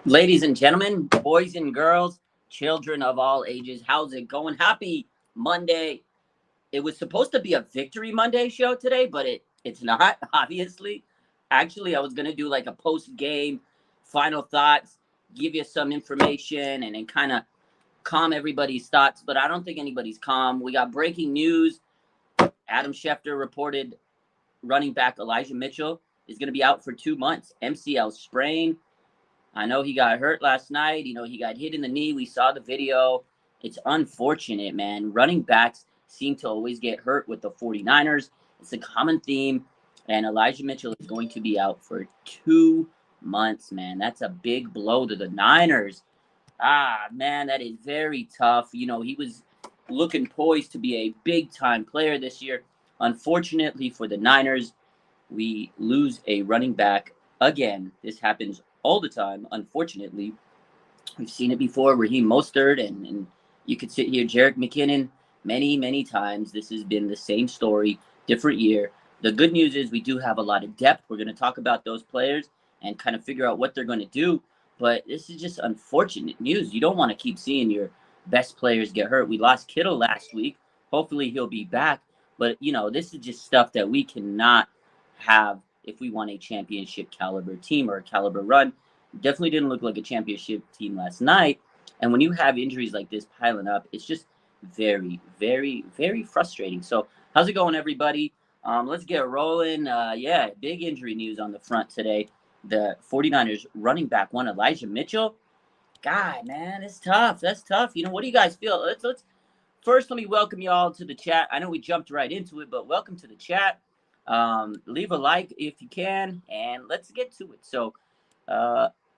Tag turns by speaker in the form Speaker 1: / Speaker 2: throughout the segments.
Speaker 1: Ladies and gentlemen, boys and girls, children of all ages, how's it going? Happy Monday. It was supposed to be a Victory Monday show today, but it's not, obviously. Actually, I was going to do like a post game final thoughts, give you some information, and then kind of calm everybody's thoughts, but I don't think anybody's calm. We got breaking news. Adam Schefter reported running back Elijah Mitchell is going to be out for 2 months. MCL sprain. I know he got hurt last night. He got hit in the knee. We saw the video. It's unfortunate, man. Running backs seem to always get hurt with the 49ers. It's a common theme. And Elijah Mitchell is going to be out for 2 months, man. That's a big blow to the Niners. Man, that is very tough. He was looking poised to be a big time player this year. Unfortunately for the Niners, we lose a running back again. This happens all the time, unfortunately. We've seen it before, Raheem Mostert, and you could sit here, Jerick McKinnon, many, many times. This has been the same story, different year. The good news is we do have a lot of depth. We're going to talk about those players and kind of figure out what they're going to do. But this is just unfortunate news. You don't want to keep seeing your best players get hurt. We lost Kittle last week. Hopefully he'll be back. But, this is just stuff that we cannot have if we want a championship caliber team or a caliber run. Definitely didn't look like a championship team last night. And when you have injuries like this piling up, it's just very, very, very frustrating. So how's it going, everybody? Let's get rolling. Big injury news on the front today. The 49ers running back one, Elijah Mitchell. God, man, it's tough. That's tough. What do you guys feel? Let's first, let me welcome you all to the chat. I know we jumped right into it, but welcome to the chat. Leave a like if you can, and let's get to it. So,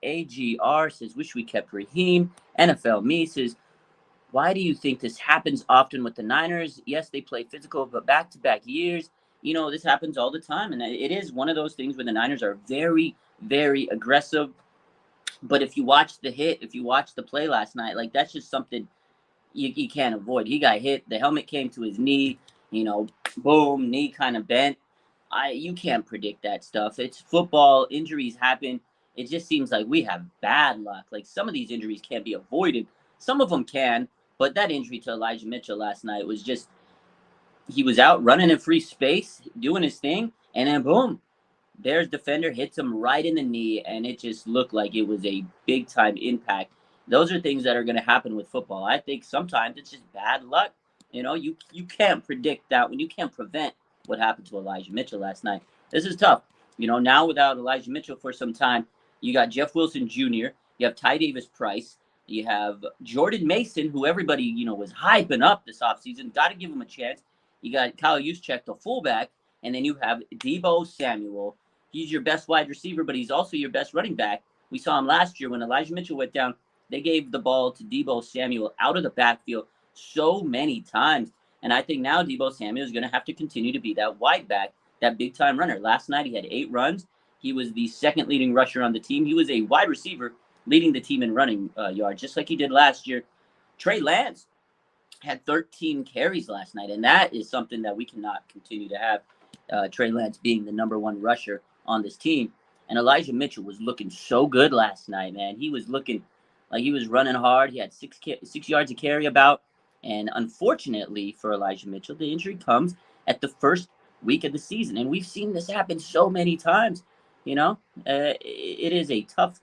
Speaker 1: AGR says, wish we kept Raheem. NFL Me says, why do you think this happens often with the Niners? Yes, they play physical, but back-to-back years, this happens all the time. And it is one of those things where the Niners are very, very aggressive. But if you watch the play last night, like that's just something you can't avoid. He got hit. The helmet came to his knee, boom, knee kind of bent. You can't predict that stuff. It's football. Injuries happen. It just seems like we have bad luck. Like some of these injuries can't be avoided. Some of them can, but that injury to Elijah Mitchell last night was just, he was out running in free space, doing his thing, and then boom, there's defender hits him right in the knee, and it just looked like it was a big time impact. Those are things that are going to happen with football. I think sometimes it's just bad luck. You can't predict that when you can't prevent what happened to Elijah Mitchell last night. This is tough. Now without Elijah Mitchell for some time, you got Jeff Wilson Jr., you have Ty Davis Price, you have Jordan Mason, who everybody, was hyping up this offseason. Got to give him a chance. You got Kyle Juszczyk, the fullback, and then you have Deebo Samuel. He's your best wide receiver, but he's also your best running back. We saw him last year when Elijah Mitchell went down. They gave the ball to Deebo Samuel out of the backfield so many times. And I think now Deebo Samuel is going to have to continue to be that wide back, that big-time runner. Last night he had 8 runs. He was the second leading rusher on the team. He was a wide receiver leading the team in running yards, just like he did last year. Trey Lance had 13 carries last night, and that is something that we cannot continue to have. Trey Lance being the number 1 rusher on this team. And Elijah Mitchell was looking so good last night, man. He was looking like he was running hard. He had 6 yards to carry about. And unfortunately for Elijah Mitchell, the injury comes at the first week of the season. And we've seen this happen so many times. It is a tough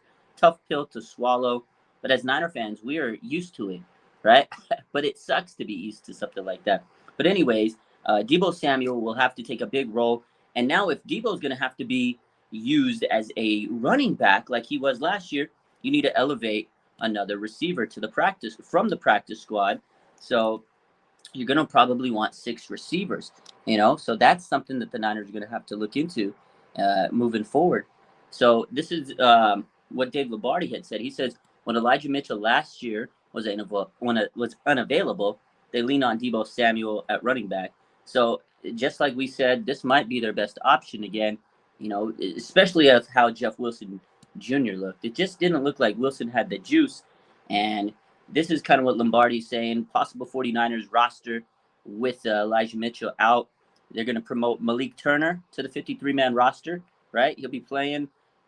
Speaker 1: pill to swallow. But as Niner fans, we are used to it, right? But it sucks to be used to something like that. But anyways, Deebo Samuel will have to take a big role. And now if Deebo's going to have to be used as a running back like he was last year, you need to elevate another receiver from the practice squad. So you're going to probably want 6 receivers, So that's something that the Niners are going to have to look into moving forward. So this is what Dave Lombardi had said. He says when Elijah Mitchell last year was unavailable, they leaned on Deebo Samuel at running back. So just like we said, this might be their best option again, especially of how Jeff Wilson Jr. looked. It just didn't look like Wilson had the juice. And this is kind of what Lombardi's saying. Possible 49ers roster with Elijah Mitchell out. They're going to promote Malik Turner to the 53-man roster, right? He'll be playing.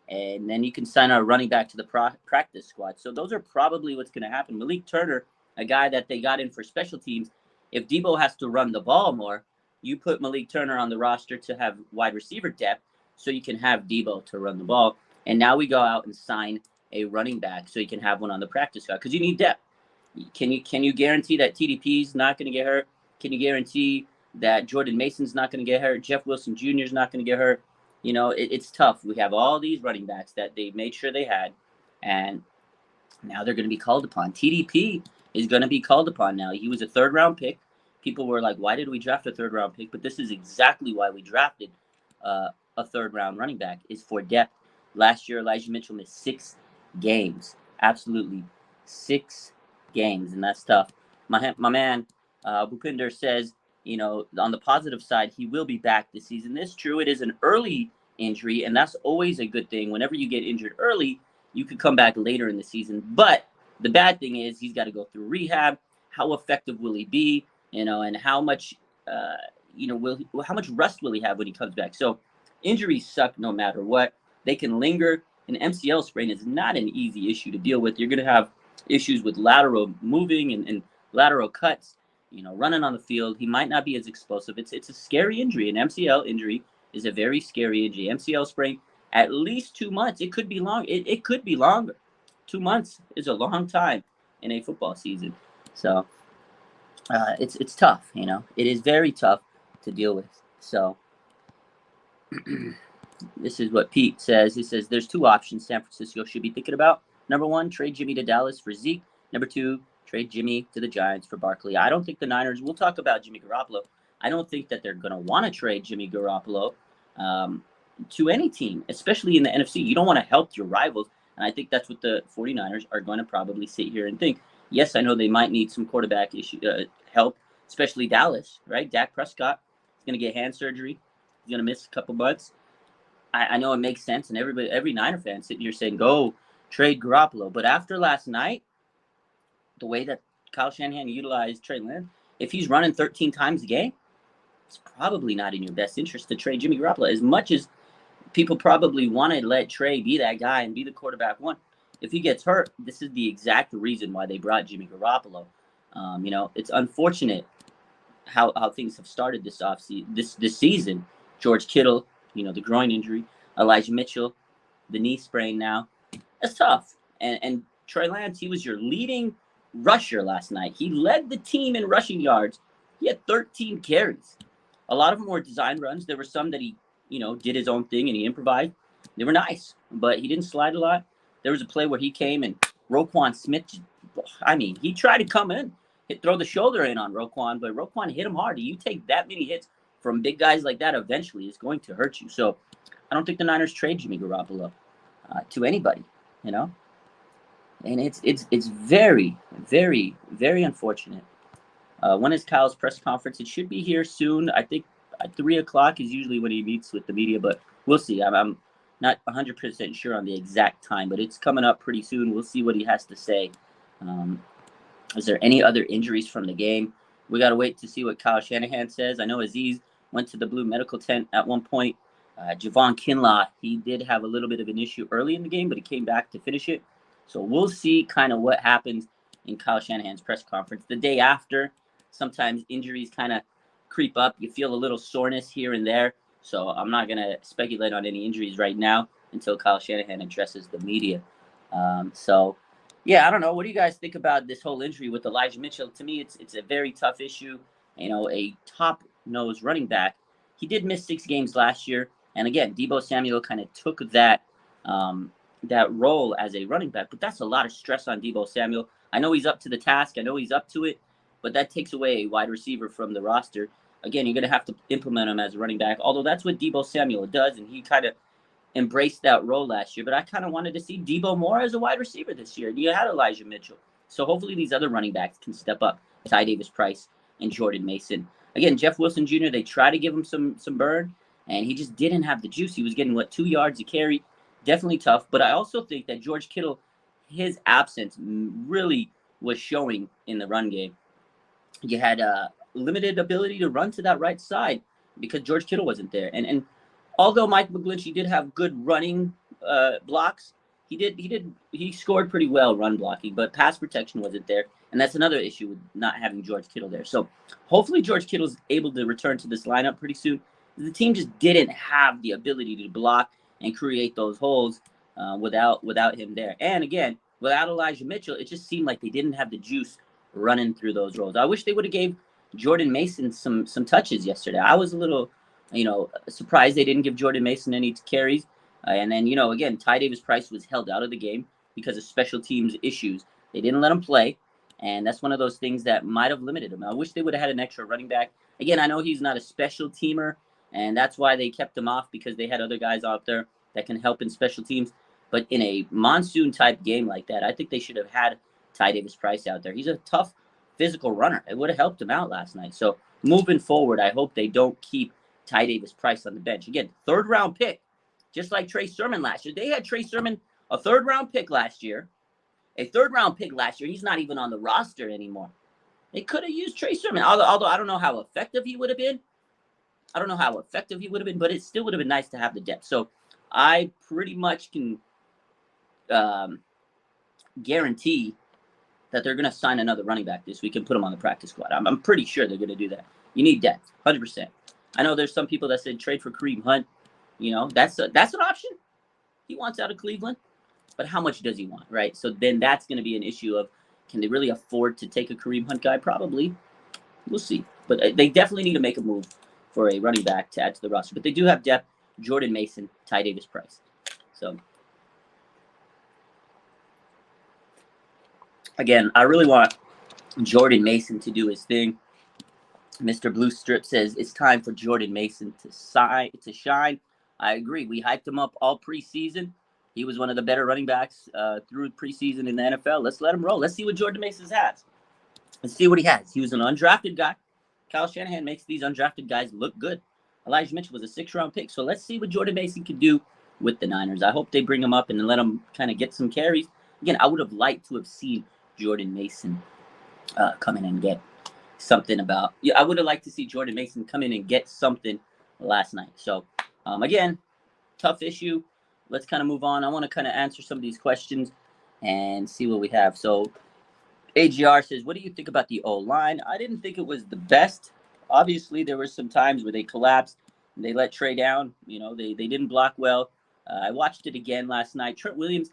Speaker 1: and then you can sign a running back to the practice squad. So those are probably what's going to happen. Malik Turner, a guy that they got in for special teams, if Debo has to run the ball more, you put Malik Turner on the roster to have wide receiver depth so you can have Debo to run the ball. And now we go out and sign a running back so you can have one on the practice squad because you need depth. Can you guarantee that TDP is not going to get hurt? Can you guarantee that Jordan Mason's not going to get hurt? Jeff Wilson Jr. is not going to get hurt? It's tough. We have all these running backs that they made sure they had, and now they're going to be called upon. TDP is going to be called upon now. He was a third-round pick. People were like, why did we draft a third-round pick? But this is exactly why we drafted a third-round running back, is for depth. Last year, Elijah Mitchell missed 6 games. Absolutely 6 games, and that's tough. My man, Bupinder says, on the positive side, he will be back this season. It's true. It is an early injury, and that's always a good thing. Whenever you get injured early, you could come back later in the season. But the bad thing is he's got to go through rehab. How effective will he be? And how much, how much rest will he have when he comes back? So injuries suck no matter what. They can linger. An MCL sprain is not an easy issue to deal with. You're going to have issues with lateral moving and lateral cuts. Running on the field, he might not be as explosive. It's a scary injury. An MCL injury is a very scary injury. MCL sprain, at least 2 months. It could be long. It could be longer. 2 months is a long time in a football season. So it's tough. It is very tough to deal with. So this is what Pete says. He says there's 2 options San Francisco should be thinking about. Number 1, trade Jimmy to Dallas for Zeke. Number 2, trade Jimmy to the Giants for Barkley. I don't think the Niners, we'll talk about Jimmy Garoppolo. I don't think that they're going to want to trade Jimmy Garoppolo to any team, especially in the NFC. You don't want to help your rivals, and I think that's what the 49ers are going to probably sit here and think. Yes, I know they might need some quarterback help, especially Dallas, right? Dak Prescott is going to get hand surgery. He's going to miss a couple months. I know it makes sense, and every Niner fan sitting here saying, go trade Garoppolo. But after last night, the way that Kyle Shanahan utilized Trey Lance, if he's running 13 times a game, it's probably not in your best interest to trade Jimmy Garoppolo. As much as people probably want to let Trey be that guy and be the quarterback one, if he gets hurt, this is the exact reason why they brought Jimmy Garoppolo. It's unfortunate how things have started this offseason, this season. George Kittle, the groin injury, Elijah Mitchell, the knee sprain now. That's tough. And Trey Lance, he was your leading rusher last night. He led the team in rushing yards. He had 13 carries. A lot of them were design runs. There were some that he, did his own thing and he improvised. They were nice, but he didn't slide a lot. There was a play where he came and Roquan Smith, he tried to come in, throw the shoulder in on Roquan, but Roquan hit him hard. You take that many hits from big guys like that, eventually it's going to hurt you. So I don't think the Niners trade Jimmy Garoppolo to anybody, And it's very, very, very unfortunate. When is Kyle's press conference? It should be here soon. I think at 3 o'clock is usually when he meets with the media, but we'll see. I'm not 100% sure on the exact time, but it's coming up pretty soon. We'll see what he has to say. Is there any other injuries from the game? We got to wait to see what Kyle Shanahan says. I know Aziz went to the Blue Medical Tent at one point. Javon Kinlaw, he did have a little bit of an issue early in the game, but he came back to finish it. So we'll see kind of what happens in Kyle Shanahan's press conference. The day after, sometimes injuries kind of creep up. You feel a little soreness here and there. So I'm not going to speculate on any injuries right now until Kyle Shanahan addresses the media. I don't know. What do you guys think about this whole injury with Elijah Mitchell? To me, it's a very tough issue. A top-nose running back. He did miss 6 games last year. And again, Deebo Samuel kind of took that role as a running back. But that's a lot of stress on Deebo Samuel. I know he's up to the task. I know he's up to it. But that takes away a wide receiver from the roster. Again, you're going to have to implement him as a running back. Although that's what Deebo Samuel does. And he kind of embraced that role last year. But I kind of wanted to see Deebo more as a wide receiver this year. You had Elijah Mitchell. So hopefully these other running backs can step up. Ty Davis-Price and Jordan Mason. Again, Jeff Wilson Jr., they try to give him some burn, and he just didn't have the juice. He was getting, 2 yards a carry. Definitely tough. But I also think that George Kittle, his absence really was showing in the run game. You had limited ability to run to that right side because George Kittle wasn't there. And although Mike McGlinchey did have good running blocks. He scored pretty well run blocking, but pass protection wasn't there, and that's another issue with not having George Kittle there. So hopefully George Kittle's able to return to this lineup pretty soon. The team just didn't have the ability to block and create those holes without him there. And again, without Elijah Mitchell, it just seemed like they didn't have the juice running through those roles. I wish they would have gave Jordan Mason some touches yesterday. I was a little, surprised they didn't give Jordan Mason any carries. And then, again, Ty Davis Price was held out of the game because of special teams issues. They didn't let him play, and that's one of those things that might have limited him. I wish they would have had an extra running back. Again, I know he's not a special teamer, and that's why they kept him off, because they had other guys out there that can help in special teams. But in a monsoon-type game like that, I think they should have had Ty Davis Price out there. He's a tough, physical runner. It would have helped him out last night. So moving forward, I hope they don't keep Ty Davis Price on the bench. Again, third-round pick. Just like Trey Sermon last year. They had Trey Sermon, a third-round pick last year. He's not even on the roster anymore. They could have used Trey Sermon, although I don't know how effective he would have been. But it still would have been nice to have the depth. So I pretty much can guarantee that they're going to sign another running back this week and put him on the practice squad. I'm pretty sure they're going to do that. You need depth, 100%. I know there's some people that said trade for Kareem Hunt. That's an option. He wants out of Cleveland, but how much does he want, right? So then that's going to be an issue of, can they really afford to take a Kareem Hunt guy? Probably. We'll see. But they definitely need to make a move for a running back to add to the roster. But they do have depth: Jordan Mason, Ty Davis Price. So again, I really want Jordan Mason to do his thing. Mr. Blue Strip says it's time for Jordan Mason to shine. I agree. We hyped him up all preseason. He was one of the better running backs through preseason in the NFL. Let's let him roll. Let's see what Jordan Mason has. Let's see what he has. He was an undrafted guy. Kyle Shanahan makes these undrafted guys look good. Elijah Mitchell was a 6th-round pick. So let's see what Jordan Mason can do with the Niners. I hope they bring him up and let him kind of get some carries. Again, I would have liked to have seen Jordan Mason come in and get something I would have liked to see Jordan Mason come in and get something last night. So again, tough issue. Let's kind of move on. I want to kind of answer some of these questions and see what we have. So AGR says, what do you think about the O-line? I didn't think it was the best. Obviously, there were some times where they collapsed and they let Trey down. They didn't block well. I watched it again last night. Trent Williams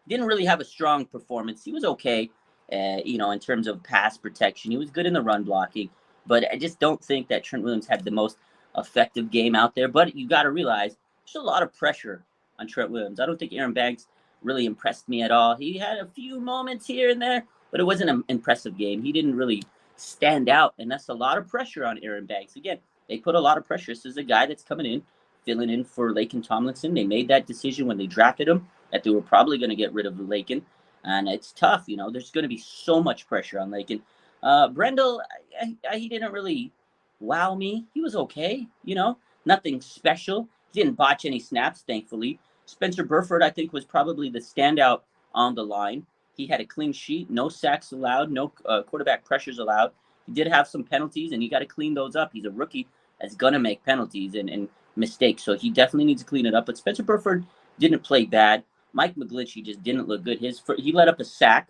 Speaker 1: didn't really have a strong performance. He was okay, in terms of pass protection. He was good in the run blocking. But I just don't think that Trent Williams had the most effective game out there. But you got to realize there's a lot of pressure on Trent Williams. I don't think Aaron Banks really impressed me at all. He had a few moments here and there, but it wasn't an impressive game. He didn't really stand out, and that's a lot of pressure on Aaron Banks. Again, they put a lot of pressure. This is a guy that's coming in, filling in for Laken Tomlinson. They made that decision when they drafted him that they were probably going to get rid of Laken, and it's tough. There's going to be so much pressure on Laken. Brendel, he didn't really wow me. He was okay, nothing special. He didn't botch any snaps, thankfully. Spencer Burford, I think, was probably the standout on the line. He had a clean sheet, no sacks allowed, no quarterback pressures allowed. He did have some penalties, and you got to clean those up. He's a rookie that's going to make penalties and mistakes, so he definitely needs to clean it up. But Spencer Burford didn't play bad. Mike McGlinchey just didn't look good. He let up a sack,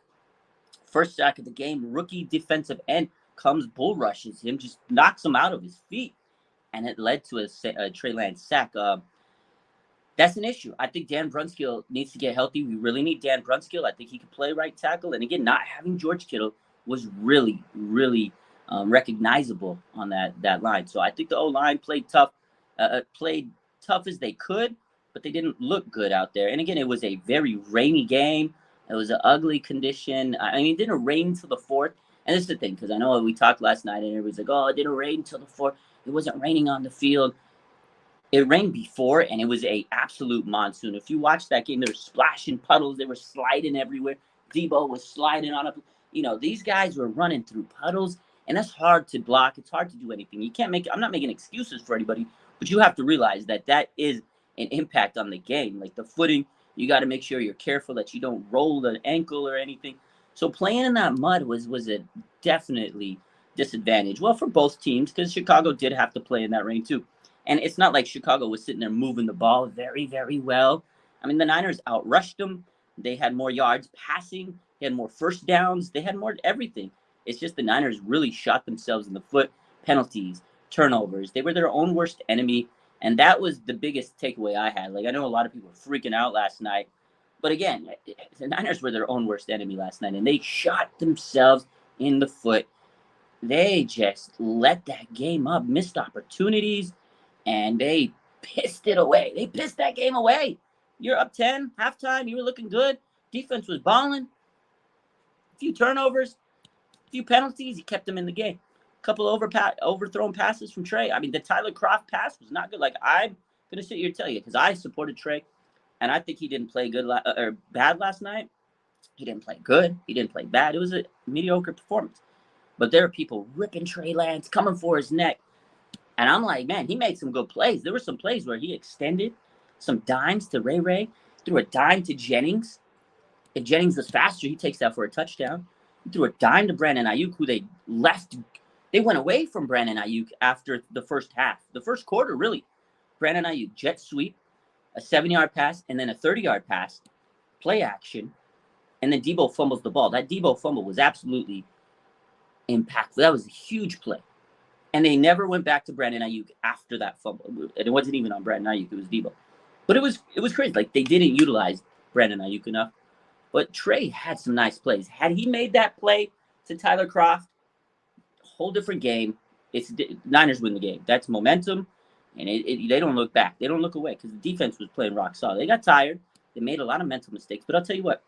Speaker 1: first sack of the game. Rookie defensive end comes, bull rushes him, just knocks him out of his feet, and it led to a Trey Lance sack. That's an issue. I think Dan Brunskill needs to get healthy. We really need Dan Brunskill. I think he could play right tackle. And again, not having George Kittle was really, really recognizable on that line. So I think the O-line played tough as they could, but they didn't look good out there. And again, it was a very rainy game. It was an ugly condition. It didn't rain until the 4th. And this is the thing, because I know we talked last night and everybody's like, oh, it didn't rain until the 4th. It wasn't raining on the field. It rained before, and it was a absolute monsoon. If you watch that game, there were splashing puddles. They were sliding everywhere. Debo was sliding on up. These guys were running through puddles, and that's hard to block. It's hard to do anything. You can't I'm not making excuses for anybody, but you have to realize that is an impact on the game. Like the footing, you got to make sure you're careful that you don't roll an ankle or anything. So playing in that mud was a definitely disadvantage. Well, for both teams, because Chicago did have to play in that rain too. And it's not like Chicago was sitting there moving the ball very, very well. I mean, the Niners outrushed them. They had more yards passing. They had more first downs. They had more everything. It's just the Niners really shot themselves in the foot. Penalties, turnovers. They were their own worst enemy. And that was the biggest takeaway I had. Like, I know a lot of people were freaking out last night. But again, the Niners were their own worst enemy last night. And they shot themselves in the foot. They just let that game up, missed opportunities, and they pissed it away. They pissed that game away. You're up 10, halftime, you were looking good. Defense was balling. A few turnovers, a few penalties, he kept them in the game. A couple overthrown passes from Trey. I mean, the Tyler Kroft pass was not good. Like, I'm going to sit here and tell you, because I supported Trey, and I think he didn't play good or bad last night. He didn't play good. He didn't play bad. It was a mediocre performance. But there are people ripping Trey Lance, coming for his neck. And I'm like, man, he made some good plays. There were some plays where he extended some dimes to Ray, threw a dime to Jennings. If Jennings was faster, he takes that for a touchdown. He threw a dime to Brandon Ayuk, who they left. They went away from Brandon Ayuk after the first half. The first quarter, really. Brandon Ayuk, jet sweep, a 7-yard pass, and then a 30-yard pass, play action, and then Debo fumbles the ball. That Debo fumble was absolutely impactful. That was a huge play. And they never went back to Brandon Ayuk after that fumble. And it wasn't even on Brandon Ayuk. It was Debo. But it was crazy. Like, they didn't utilize Brandon Ayuk enough. But Trey had some nice plays. Had he made that play to Tyler Kroft, whole different game. Niners win the game. That's momentum. And they don't look back. They don't look away because the defense was playing rock solid. They got tired. They made a lot of mental mistakes. But I'll tell you what.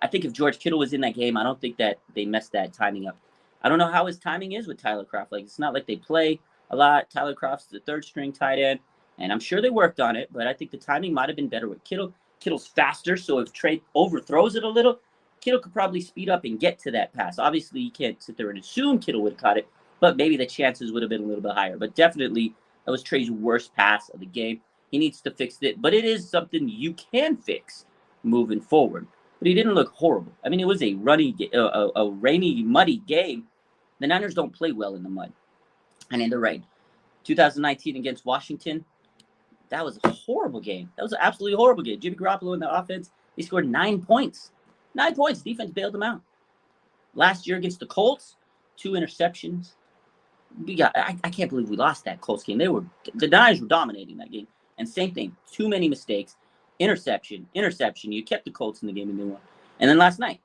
Speaker 1: I think if George Kittle was in that game, I don't think that they messed that timing up. I don't know how his timing is with Tyler Kroft. Like, it's not like they play a lot. Tyler Kroft's the third-string tight end, and I'm sure they worked on it, but I think the timing might have been better with Kittle. Kittle's faster, so if Trey overthrows it a little, Kittle could probably speed up and get to that pass. Obviously, you can't sit there and assume Kittle would have caught it, but maybe the chances would have been a little bit higher. But definitely, that was Trey's worst pass of the game. He needs to fix it, but it is something you can fix moving forward. But he didn't look horrible. I mean, it was a rainy, muddy game. The Niners don't play well in the mud and in the rain. 2019 against Washington, that was a horrible game. That was an absolutely horrible game. Jimmy Garoppolo in the offense, they scored 9 points. 9 points. Defense bailed them out. Last year against the Colts, 2 interceptions. I can't believe we lost that Colts game. The Niners were dominating that game. And same thing, too many mistakes. Interception. You kept the Colts in the game and they won. And then last night,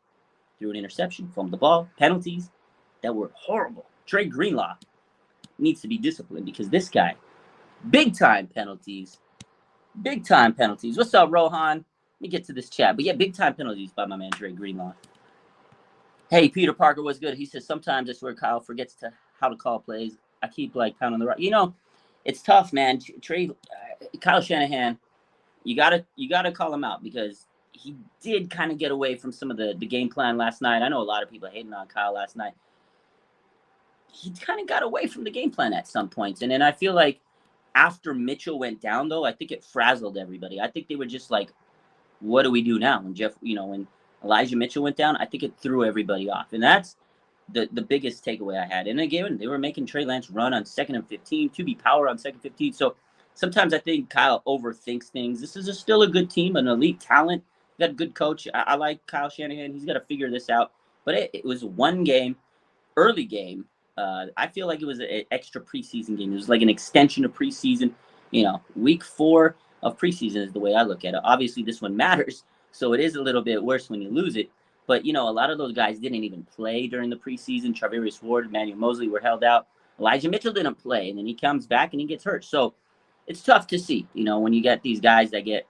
Speaker 1: threw an interception, fumbled the ball, penalties that were horrible. Trey Greenlaw needs to be disciplined because this guy, big-time penalties. What's up, Rohan? Let me get to this chat. But yeah, big-time penalties by my man, Trey Greenlaw. Hey, Peter Parker, what's good? He says, sometimes I swear Kyle forgets how to call plays. I keep, pounding the rock. You know, it's tough, man. Kyle Shanahan, you gotta call him out because he did kind of get away from some of the game plan last night. I know a lot of people hating on Kyle last night. He kind of got away from the game plan at some points. And then I feel like after Mitchell went down, though, I think it frazzled everybody. I think they were just like, what do we do now? When Elijah Mitchell went down, I think it threw everybody off. And that's the biggest takeaway I had. And again, they were making Trey Lance run on 2nd and 15, QB power on 2nd and 15. So sometimes I think Kyle overthinks things. This is still a good team, an elite talent. You got a good coach. I like Kyle Shanahan. He's got to figure this out. But it was one game, early game. I feel like it was an extra preseason game. It was like an extension of preseason. Week 4 of preseason is the way I look at it. Obviously, this one matters, so it is a little bit worse when you lose it. But, a lot of those guys didn't even play during the preseason. Charvarius Ward, Emmanuel Mosley were held out. Elijah Mitchell didn't play, and then he comes back and he gets hurt. So it's tough to see, when you get these guys that get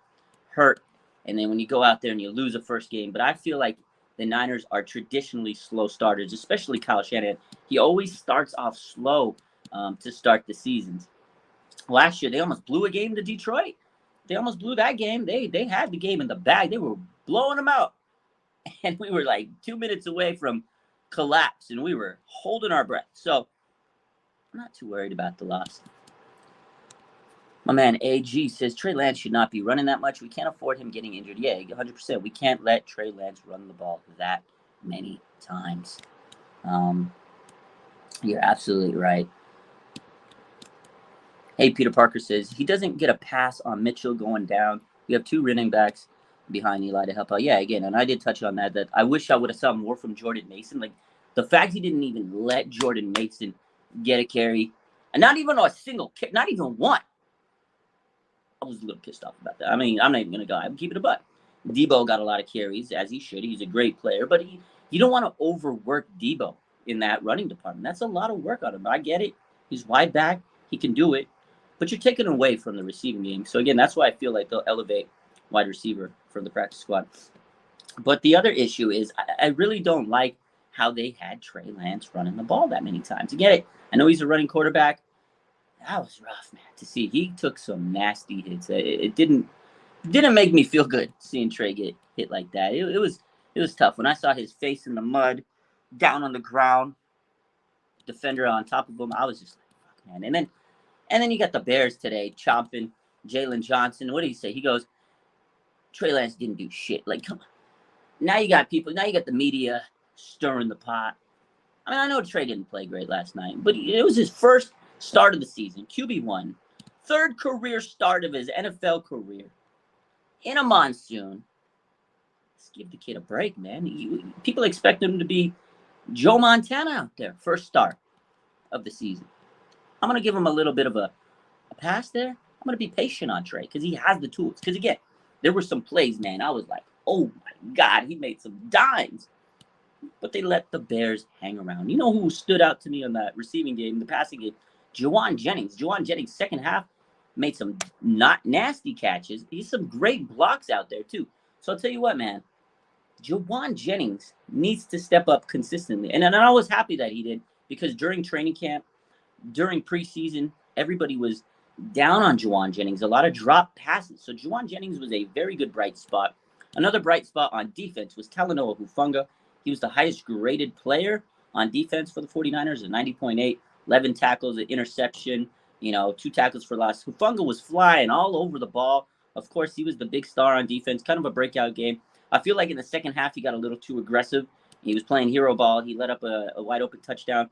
Speaker 1: hurt, and then when you go out there and you lose a first game. But I feel like the Niners are traditionally slow starters, especially Kyle Shanahan. He always starts off slow to start the seasons. Last year, they almost blew a game to Detroit. They almost blew that game. They had the game in the bag. They were blowing them out. And we were like 2 minutes away from collapse, and we were holding our breath. So I'm not too worried about the loss. My man AG says Trey Lance should not be running that much. We can't afford him getting injured. Yeah, 100%. We can't let Trey Lance run the ball that many times. You're absolutely right. Hey, Peter Parker says he doesn't get a pass on Mitchell going down. We have 2 running backs. behind Eli to help out. Yeah, again, and I did touch on that I wish I would have saw more from Jordan Mason. Like, the fact he didn't even let Jordan Mason get a carry, and not even a single carry, not even one. I was a little pissed off about that. I mean, I'm not even going to go. I'm keeping it a buck. Debo got a lot of carries, as he should. He's a great player, but you don't want to overwork Debo in that running department. That's a lot of work on him. I get it. He's wide back. He can do it. But you're taking away from the receiving game. So, again, that's why I feel like they'll elevate wide receiver for the practice squad. But the other issue is I really don't like how they had Trey Lance running the ball that many times. Again, I know he's a running quarterback. That was rough, man, to see. He took some nasty hits. It didn't make me feel good seeing Trey get hit like that. It was tough. When I saw his face in the mud, down on the ground, defender on top of him, I was just like, fuck, man. And then you got the Bears today chomping Jalen Johnson. What did he say? He goes, Trey Lance didn't do shit. Like, come on. Now you got the media stirring the pot. I mean, I know Trey didn't play great last night, but it was his first start of the season. QB1. Third career start of his NFL career. In a monsoon. Let's give the kid a break, man. People expect him to be Joe Montana out there. First start of the season. I'm going to give him a little bit of a pass there. I'm going to be patient on Trey because he has the tools. Because, again, there were some plays, man. I was like, oh, my God, he made some dimes. But they let the Bears hang around. You know who stood out to me on that receiving game, the passing game? Juwan Jennings. Juwan Jennings, second half, made some not nasty catches. He's some great blocks out there, too. So I'll tell you what, man. Juwan Jennings needs to step up consistently. And I was happy that he did because during training camp, during preseason, everybody was down on Juwan Jennings. A lot of drop passes. So Juwan Jennings was a very good bright spot. Another bright spot on defense was Talanoa Hufanga. He was the highest graded player on defense for the 49ers at 90.8, 11 tackles, an interception, 2 tackles for loss. Hufanga was flying all over the ball. Of course, he was the big star on defense, kind of a breakout game. I feel like in the second half, he got a little too aggressive. He was playing hero ball. He let up a wide open touchdown.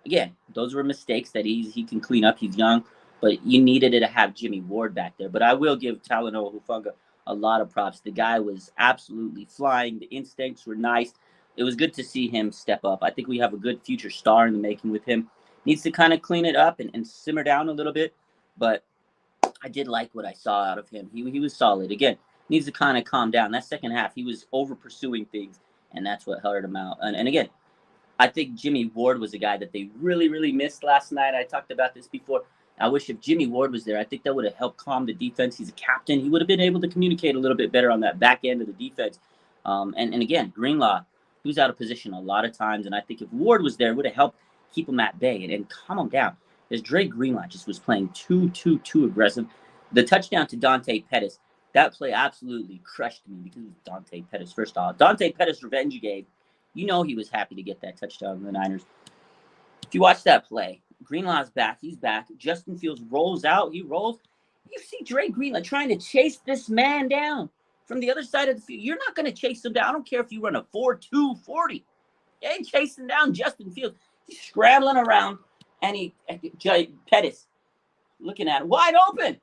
Speaker 1: Again, those were mistakes that he can clean up. He's young, but you needed to have Jimmy Ward back there. But I will give Talanoa Hufanga a lot of props. The guy was absolutely flying. The instincts were nice. It was good to see him step up. I think we have a good future star in the making with him. Needs to kind of clean it up and simmer down a little bit, but I did like what I saw out of him. He was solid. Again, needs to kind of calm down. That second half, he was over pursuing things, and that's what hurt him out. And again, I think Jimmy Ward was a guy that they really, really missed last night. I talked about this before. I wish if Jimmy Ward was there, I think that would have helped calm the defense. He's a captain. He would have been able to communicate a little bit better on that back end of the defense. And again, Greenlaw, he was out of position a lot of times, and I think if Ward was there, it would have helped keep him at bay and calm him down. As Dre Greenlaw just was playing too aggressive. The touchdown to Dante Pettis, that play absolutely crushed me because it was Dante Pettis. First off, Dante Pettis' revenge game. He was happy to get that touchdown in the Niners. If you watch that play, Greenlaw's back. He's back. Justin Fields rolls out. He rolls. You see Dre Greenlaw trying to chase this man down from the other side of the field. You're not going to chase him down. I don't care if you run a 4.2 40. You ain't chasing down Justin Fields. He's scrambling around, and Pettis looking at him wide open.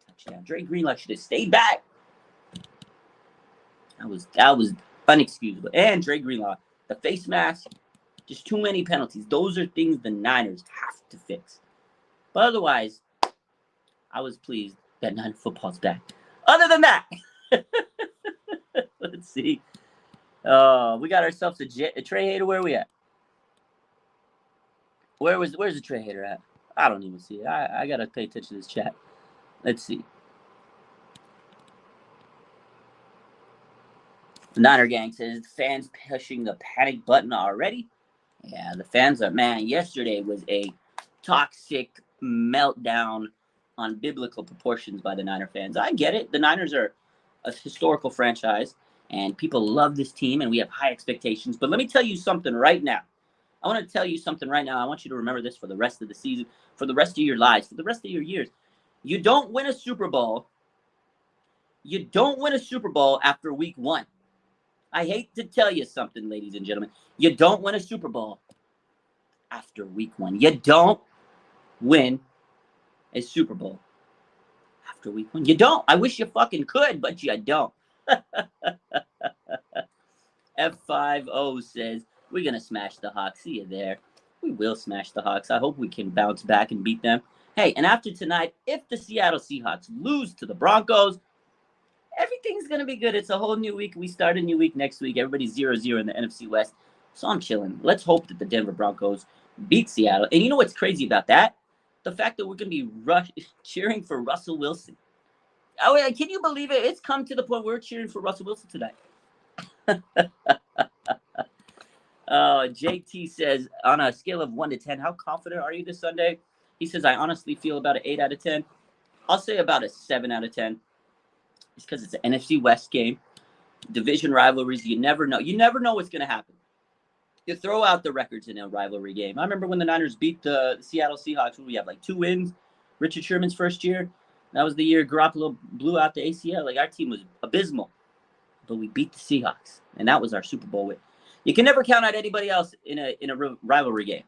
Speaker 1: Touchdown. Dre Greenlaw should have stayed back. That was unexcusable. And Dre Greenlaw, the face mask, just too many penalties. Those are things the Niners have to fix. But otherwise, I was pleased that Niner football's back. Other than that, let's see. We got ourselves a Trey hater. Where are we at? Where's the Trey hater at? I don't even see it. I got to pay attention to this chat. Let's see. The Niner gang says, fans pushing the panic button already. Yeah, the fans are, man, yesterday was a toxic meltdown on biblical proportions by the Niner fans. I get it. The Niners are a historical franchise, and people love this team, and we have high expectations. But let me tell you something right now. I want to tell you something right now. I want you to remember this for the rest of the season, for the rest of your lives, for the rest of your years. You don't win a Super Bowl. You don't win a Super Bowl after week 1. I hate to tell you something, ladies and gentlemen. You don't win a Super Bowl after week 1. You don't win a Super Bowl after after week 1. You don't. I wish you fucking could, but you don't. F50 says, we're going to smash the Hawks. See you there. We will smash the Hawks. I hope we can bounce back and beat them. Hey, and after tonight, if the Seattle Seahawks lose to the Broncos, everything's going to be good. It's a whole new week. We start a new week next week. Everybody's 0-0 in the NFC West. So I'm chilling. Let's hope that the Denver Broncos beat Seattle. And you know what's crazy about that? The fact that we're going to be cheering for Russell Wilson. Oh, can you believe it? It's come to the point where we're cheering for Russell Wilson tonight. JT says, on a scale of 1 to 10, how confident are you this Sunday? He says, I honestly feel about an 8 out of 10. I'll say about a 7 out of 10. It's because it's an NFC West game. Division rivalries, you never know. You never know what's going to happen. You throw out the records in a rivalry game. I remember when the Niners beat the Seattle Seahawks, when we have like 2 wins. Richard Sherman's first year. That was the year Garoppolo blew out the ACL. Like, our team was abysmal. But we beat the Seahawks, and that was our Super Bowl win. You can never count out anybody else in a rivalry game.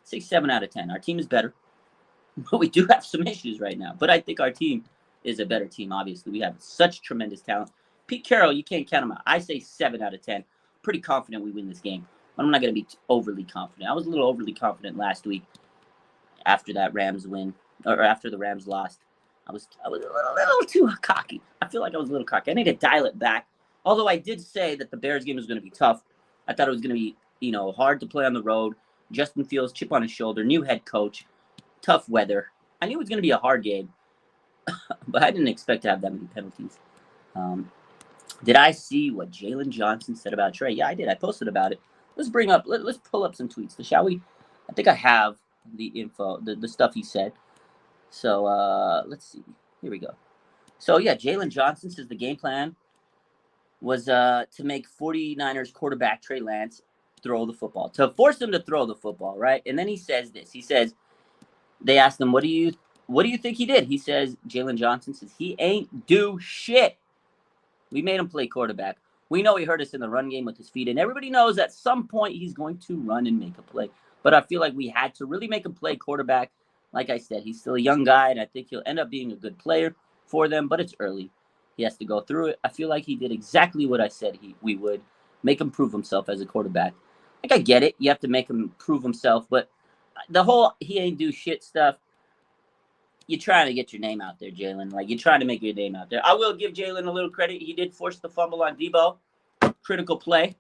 Speaker 1: Say 7 out of 10. Our team is better, but we do have some issues right now. But I think our team is a better team, obviously. We have such tremendous talent. Pete Carroll, you can't count him out. I say 7 out of 10. Pretty confident we win this game. But I'm not going to be overly confident. I was a little overly confident last week after that Rams win, or after the Rams lost. I was a little too cocky. I feel like I was a little cocky. I need to dial it back. Although I did say that the Bears game was going to be tough. I thought it was going to be, hard to play on the road. Justin Fields, chip on his shoulder, new head coach, tough weather. I knew it was going to be a hard game, but I didn't expect to have that many penalties. Did I see what Jalen Johnson said about Trey? Yeah, I did. I posted about it. Let's pull up some tweets, shall we? I think I have the info, the stuff he said. So let's see. Here we go. So yeah, Jalen Johnson says the game plan was to make 49ers quarterback Trey Lance throw the football, to force him to throw the football, right? And then he says this. He says, they asked him, what do you think he did? He says, Jalen Johnson says, he ain't do shit. We made him play quarterback. We know he hurt us in the run game with his feet, and everybody knows at some point he's going to run and make a play. But I feel like we had to really make him play quarterback. Like I said, he's still a young guy, and I think he'll end up being a good player for them, but it's early. He has to go through it. I feel like he did exactly what I said we would, make him prove himself as a quarterback. Like, I get it. You have to make him prove himself, but the whole he ain't do shit stuff, you're trying to get your name out there, Jalen. Like, you're trying to make your name out there. I will give Jalen a little credit. He did force the fumble on Debo. Critical play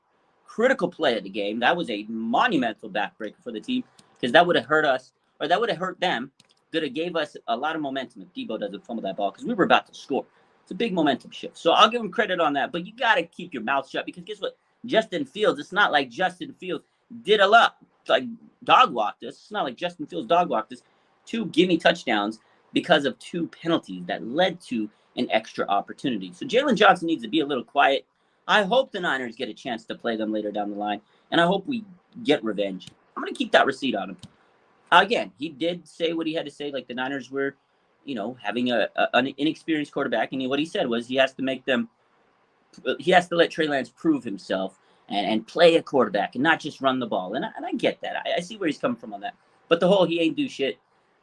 Speaker 1: of the game. That was a monumental backbreaker for the team, because that would have hurt us, or that would have hurt them. Could have gave us a lot of momentum if Debo doesn't fumble that ball, because we were about to score. It's a big momentum shift. So I'll give him credit on that, but you got to keep your mouth shut, because guess what? Justin Fields, it's not like Justin Fields did a lot, like dog walked us. It's not like Justin Fields dog walked us. 2 gimme touchdowns because of 2 penalties that led to an extra opportunity. So Jalen Johnson needs to be a little quiet. I hope the Niners get a chance to play them later down the line, and I hope we get revenge. I'm going to keep that receipt on him. Again, he did say what he had to say, like the Niners were, having an inexperienced quarterback, and what he said was he has to let Trey Lance prove himself and play a quarterback and not just run the ball. And I get that. I see where he's coming from on that. But the whole he ain't do shit,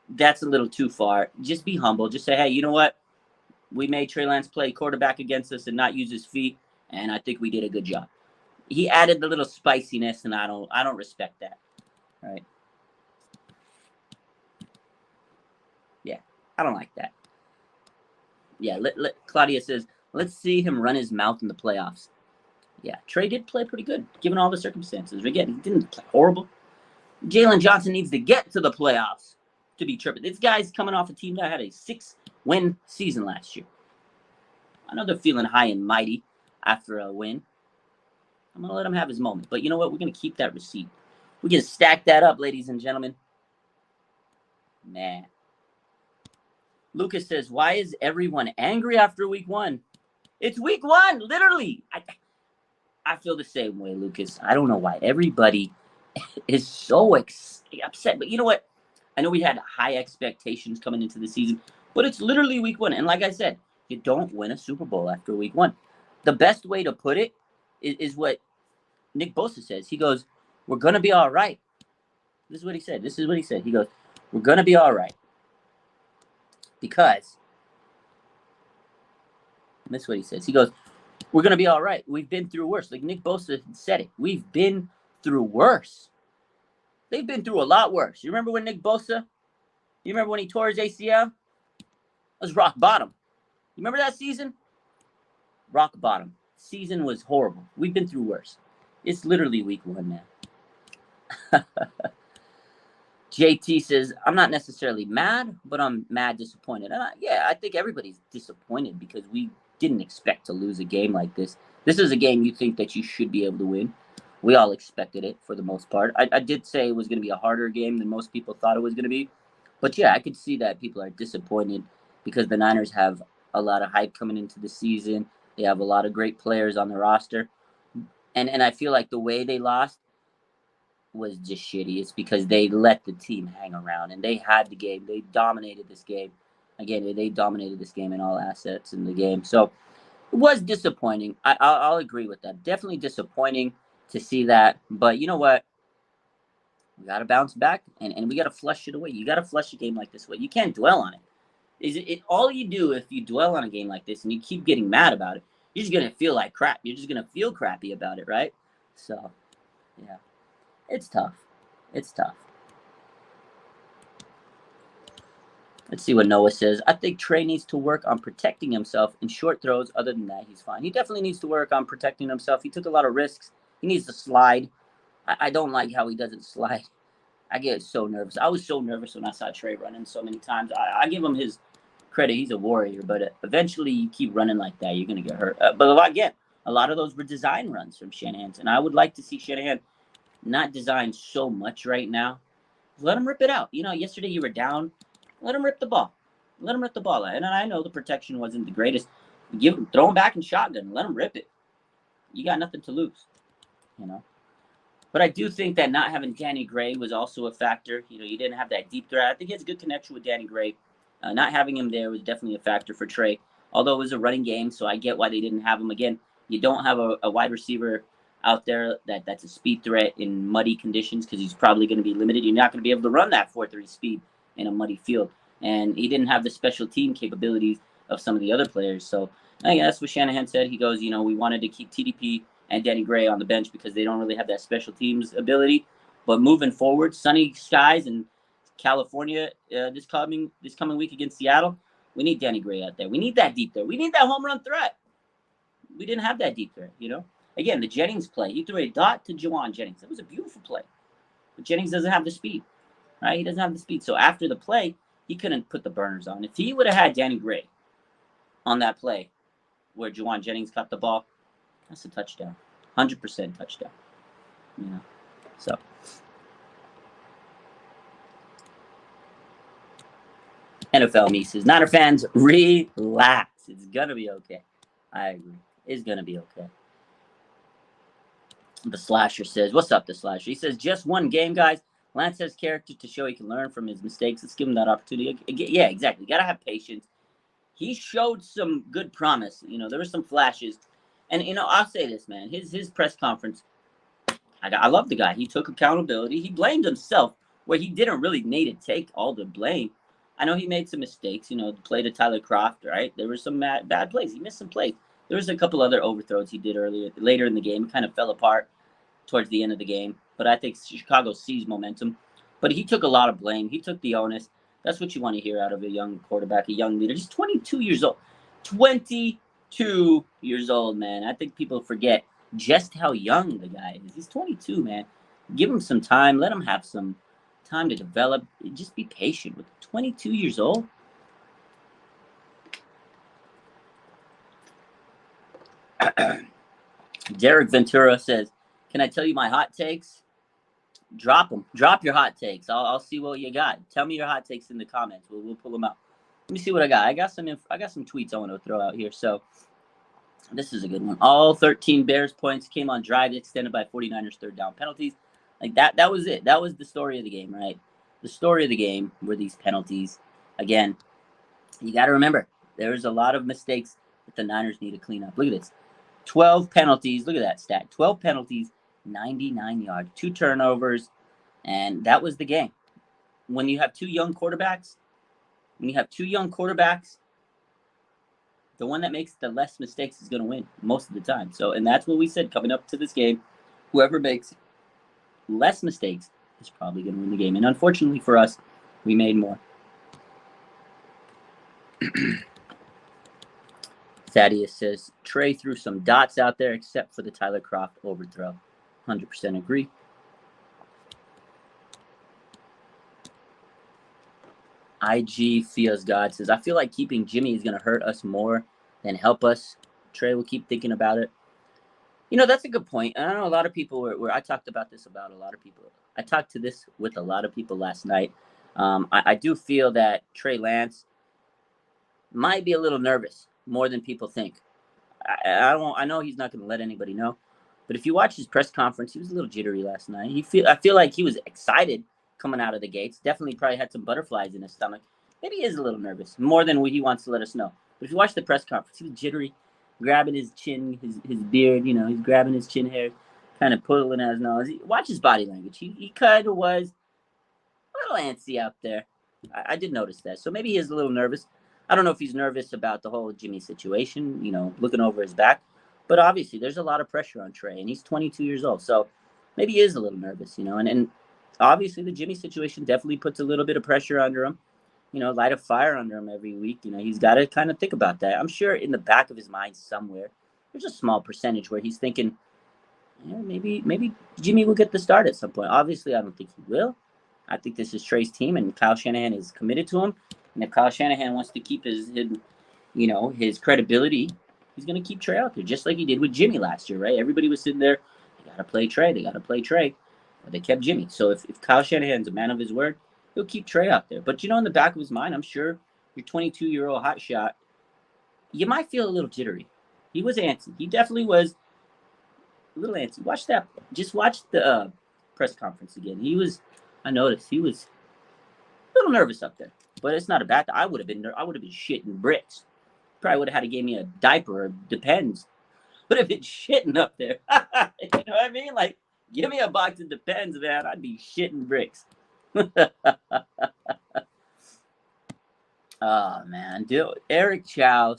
Speaker 1: that's a little too far. Just be humble. Just say, hey, you know what? We made Trey Lance play quarterback against us and not use his feet, and I think we did a good job. He added the little spiciness, and I don't respect that. All right? Yeah, I don't like that. Yeah, Claudia says, let's see him run his mouth in the playoffs. Yeah, Trey did play pretty good, given all the circumstances. Again, he didn't play horrible. Jalen Johnson needs to get to the playoffs to be tripping. This guy's coming off a team that had a 6-win season last year. I know they're feeling high and mighty after a win. I'm going to let him have his moment. But you know what? We're going to keep that receipt. We can stack that up, ladies and gentlemen. Man. Lucas says, why is everyone angry after week 1? It's week 1, literally. I feel the same way, Lucas. I don't know why. Everybody is so upset. But you know what? I know we had high expectations coming into the season, but it's literally week 1. And like I said, you don't win a Super Bowl after week 1. The best way to put it is what Nick Bosa says. He goes, we're going to be all right. This is what he said. He goes, we're going to be all right. Because This is what he says. He goes, we're going to be all right. We've been through worse. Like Nick Bosa said it. We've been through worse. They've been through a lot worse. You remember when Nick Bosa, you remember when he tore his ACL? It was rock bottom. You remember that season? Rock bottom. Season was horrible. We've been through worse. It's literally week 1 now. JT says, I'm not necessarily mad, but I'm mad disappointed. And I think everybody's disappointed because we didn't expect to lose a game like this. This is a game you think that you should be able to win. We all expected it for the most part. I did say it was going to be a harder game than most people thought it was going to be. But yeah, I could see that people are disappointed because the Niners have a lot of hype coming into the season. They have a lot of great players on the roster. And I feel like the way they lost was just shitty. It's because they let the team hang around and they had the game. They dominated this game. Again, they dominated this game in all assets in the game. So it was disappointing. I'll agree with that. Definitely disappointing to see that. But you know what? We got to bounce back and we got to flush it away. You got to flush a game like this away. You can't dwell on it. Is it all you do if you dwell on a game like this and you keep getting mad about it, you're just going to feel like crap. You're just going to feel crappy about it, right? So, yeah. It's tough. It's tough. Let's see what Noah says. I think Trey needs to work on protecting himself in short throws. Other than that, he's fine. He definitely needs to work on protecting himself. He took a lot of risks. He needs to slide. I don't like how he doesn't slide. I get so nervous. I was so nervous when I saw Trey running so many times. I give him his credit. He's a warrior. But eventually you keep running like that, you're going to get hurt. But again, a lot of those were design runs from Shanahan. And I would like to see Shanahan not design so much right now. Let him rip it out. You know, yesterday you were down. Let him rip the ball. Let him rip the ball out. And I know the protection wasn't the greatest. Throw him back in shotgun. Let him rip it. You got nothing to lose, you know. But I do think that not having Danny Gray was also a factor. You know, you didn't have that deep threat. I think he has a good connection with Danny Gray. Not having him there was definitely a factor for Trey. Although it was a running game, so I get why they didn't have him. Again, you don't have a wide receiver out there that's a speed threat in muddy conditions because he's probably going to be limited. You're not going to be able to run that 4.3 speed in a muddy field. And he didn't have the special team capabilities of some of the other players. So I guess that's what Shanahan said. He goes, you know, we wanted to keep TDP and Danny Gray on the bench because they don't really have that special teams ability. But moving forward, sunny skies in California this coming week against Seattle, we need Danny Gray out there. We need that deep threat. We need that home run threat. We didn't have that deep threat, you know. Again, the Jennings play. He threw a dot to Juwan Jennings. It was a beautiful play. But Jennings doesn't have the speed, right? He doesn't have the speed. So after the play, he couldn't put the burners on. If he would have had Danny Gray on that play where Juwan Jennings caught the ball, that's a touchdown. 100% touchdown. You know, so. NFL me says, Niner fans, relax. It's going to be okay. I agree. It's going to be okay. The Slasher says, what's up, the Slasher? He says, just one game, guys. Lance has character to show he can learn from his mistakes. Let's give him that opportunity. Yeah, exactly. You got to have patience. He showed some good promise. You know, there were some flashes. And, you know, I'll say this, man. His press conference, I love the guy. He took accountability. He blamed himself where he didn't really need to take all the blame. I know he made some mistakes, you know, the play to Tyler Kroft, right? There were some bad plays. He missed some plays. There was a couple other overthrows he did later in the game. It kind of fell apart towards the end of the game. But I think Chicago seized momentum. But he took a lot of blame. He took the onus. That's what you want to hear out of a young quarterback, a young leader. He's 22 years old. 22 years old, man. I think people forget just how young the guy is. He's 22, man. Give him some time. Let him have some time to develop. Just be patient with 22 years old. Derek Ventura says, can I tell you my hot takes? Drop them. Drop your hot takes. I'll see what you got. Tell me your hot takes in the comments. We'll pull them out. Let me see what I got. I got some tweets I want to throw out here. So this is a good one. All 13 Bears points came on drives extended by 49ers third down penalties. Like that was it. That was the story of the game, right? The story of the game were these penalties. Again, you got to remember, there's a lot of mistakes that the Niners need to clean up. Look at this. 12 penalties. Look at that stat. 12 penalties, 99 yards, 2 turnovers, and that was the game. When you have two young quarterbacks, the one that makes the less mistakes is going to win most of the time. So, and that's what we said coming up to this game. Whoever makes less mistakes is probably going to win the game. And unfortunately for us, we made more. Thaddeus says, Trey threw some dots out there except for the Tyler Kroft overthrow. 100% agree. IG Feels God says, I feel like keeping Jimmy is going to hurt us more than help us. Trey will keep thinking about it. You know, that's a good point. And I know a lot of people where I talked about this about a lot of people. I talked to this with a lot of people last night. I do feel that Trey Lance might be a little nervous more than people think. I know he's not going to let anybody know, but if you watch his press conference, he was a little jittery last night. I feel like he was excited coming out of the gates. Definitely probably had some butterflies in his stomach. Maybe he is a little nervous, more than what he wants to let us know. But if you watch the press conference, he was jittery, grabbing his chin, his beard. You know, he's grabbing his chin hair, kind of pulling at his nose. Watch his body language. He kind of was a little antsy out there. I did notice that. So maybe he is a little nervous. I don't know if he's nervous about the whole Jimmy situation, you know, looking over his back. But obviously, there's a lot of pressure on Trey, and he's 22 years old. So maybe he is a little nervous, you know. And obviously, the Jimmy situation definitely puts a little bit of pressure under him, you know, light a fire under him every week. You know, he's got to kind of think about that. I'm sure in the back of his mind somewhere, there's a small percentage where he's thinking, yeah, maybe Jimmy will get the start at some point. Obviously, I don't think he will. I think this is Trey's team, and Kyle Shanahan is committed to him. And if Kyle Shanahan wants to keep his credibility, he's going to keep Trey out there, just like he did with Jimmy last year, right? Everybody was sitting there, they got to play Trey. But they kept Jimmy. So if Kyle Shanahan's a man of his word, he'll keep Trey out there. But, you know, in the back of his mind, I'm sure your 22-year-old hotshot, you might feel a little jittery. He was antsy. He definitely was a little antsy. Just watch the press conference again. I noticed he was a little nervous up there. But it's not a bad thing. I would have been shitting bricks. Probably would have had to give me a diaper. Depends. Would have been shitting up there. You know what I mean? Like, give me a box of Depends, man. I'd be shitting bricks. Oh, man. Eric Clow,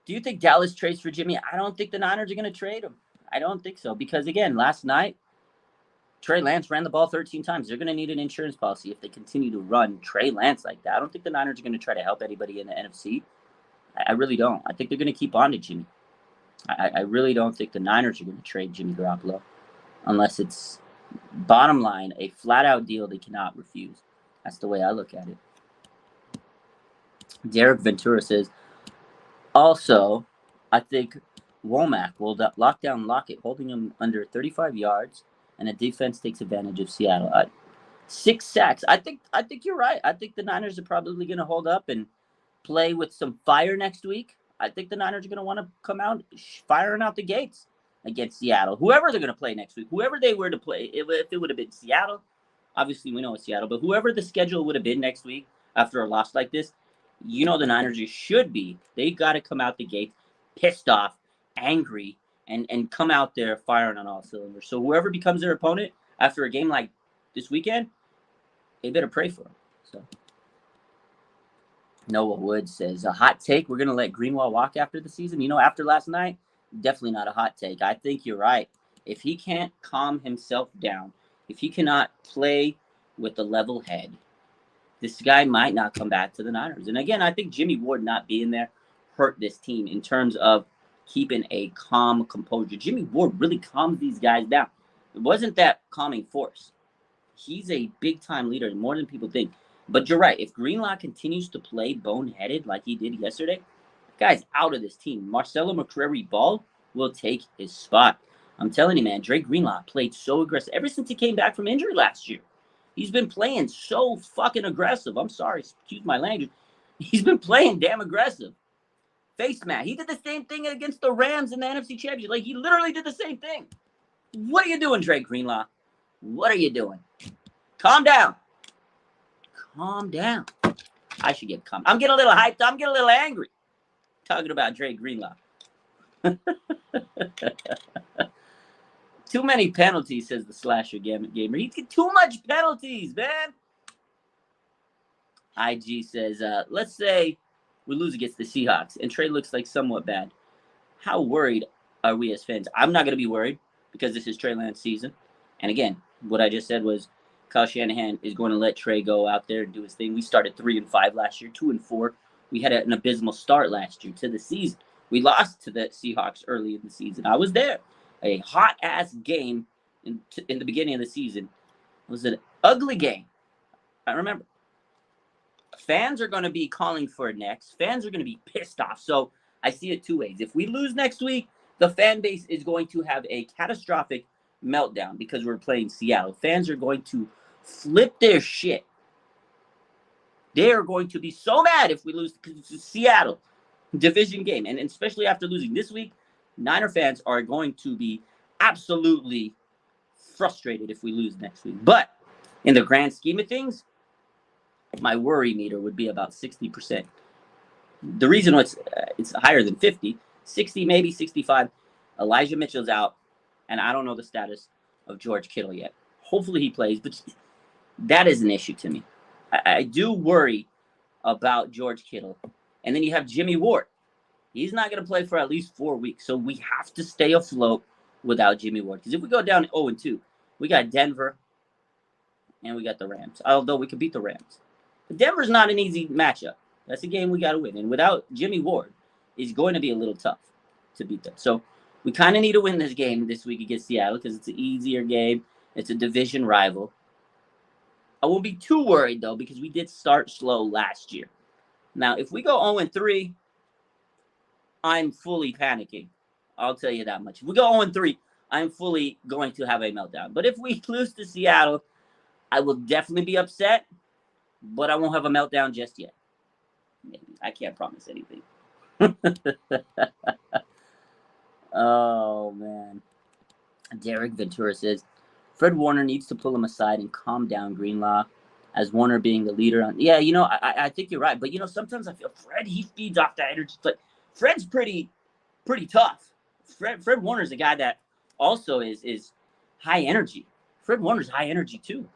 Speaker 1: do you think Dallas trades for Jimmy? I don't think the Niners are going to trade him. I don't think so. Because, again, last night, Trey Lance ran the ball 13 times. They're going to need an insurance policy if they continue to run Trey Lance like that. I don't think the Niners are going to try to help anybody in the NFC. I really don't. I think they're going to keep on to Jimmy. I really don't think the Niners are going to trade Jimmy Garoppolo unless it's, bottom line, a flat-out deal they cannot refuse. That's the way I look at it. Derek Ventura says, also, I think Womack will lock down Lockett, holding him under 35 yards, and the defense takes advantage of Seattle. 6 sacks. I think you're right. I think the Niners are probably going to hold up and play with some fire next week. I think the Niners are going to want to come out firing out the gates against Seattle. Whoever they're going to play next week, whoever they were to play, if it would have been Seattle, obviously we know it's Seattle, but whoever the schedule would have been next week after a loss like this, you know the Niners should be. They got to come out the gate pissed off, angry, and come out there firing on all cylinders. So whoever becomes their opponent after a game like this weekend, they better pray for them. So Noah Wood says, a hot take, we're going to let Greenlaw walk after the season. You know, after last night, definitely not a hot take. I think you're right. If he can't calm himself down, if he cannot play with a level head, this guy might not come back to the Niners. And again, I think Jimmy Ward not being there hurt this team in terms of keeping a calm composure. Jimmy Ward really calms these guys down. It wasn't that calming force. He's a big-time leader, more than people think. But you're right. If Greenlaw continues to play boneheaded like he did yesterday, the guy's out of this team. Marcelo McCrary-Ball will take his spot. I'm telling you, man, Drake Greenlaw played so aggressive. Ever since he came back from injury last year, he's been playing so fucking aggressive. I'm sorry, excuse my language. He's been playing damn aggressive. Face mask. He did the same thing against the Rams in the NFC Championship. Like, he literally did the same thing. What are you doing, Drake Greenlaw? What are you doing? Calm down. Calm down. I should get calm. I'm getting a little hyped. I'm getting a little angry. Talking about Drake Greenlaw. Too many penalties, says the Slasher Gamer. He get too much penalties, man. IG says, let's say we lose against the Seahawks, and Trey looks like somewhat bad. How worried are we as fans? I'm not going to be worried because this is Trey Lance season. And again, what I just said was Kyle Shanahan is going to let Trey go out there and do his thing. We started 3-5 last year, 2-4. We had an abysmal start last year to the season. We lost to the Seahawks early in the season. I was there. A hot-ass game in the beginning of the season. It was an ugly game. I remember. Fans are going to be calling for next. Fans are going to be pissed off. So I see it two ways. If we lose next week, the fan base is going to have a catastrophic meltdown because we're playing Seattle. Fans are going to flip their shit. They are going to be so mad if we lose to Seattle division game. And especially after losing this week, Niner fans are going to be absolutely frustrated if we lose next week. But in the grand scheme of things, my worry meter would be about 60%. The reason it's higher than 50, 60, maybe 65. Elijah Mitchell's out, and I don't know the status of George Kittle yet. Hopefully he plays, but that is an issue to me. I do worry about George Kittle. And then you have Jimmy Ward. He's not going to play for at least 4 weeks, so we have to stay afloat without Jimmy Ward. Because if we go down 0-2, we got Denver, and we got the Rams. Although we could beat the Rams. But Denver's not an easy matchup. That's a game we got to win. And without Jimmy Ward, it's going to be a little tough to beat them. So we kind of need to win this game this week against Seattle because it's an easier game. It's a division rival. I won't be too worried, though, because we did start slow last year. Now, if we go 0-3, I'm fully panicking. I'll tell you that much. If we go 0-3, I'm fully going to have a meltdown. But if we lose to Seattle, I will definitely be upset, but I won't have a meltdown just yet. Maybe. I can't promise anything. Oh, man. Derek Ventura says, Fred Warner needs to pull him aside and calm down Greenlaw as Warner being the leader. Yeah, I think you're right. But, sometimes I feel Fred, he feeds off that energy. But Fred's pretty tough. Fred Warner's a guy that also is high energy. Fred Warner's high energy, too.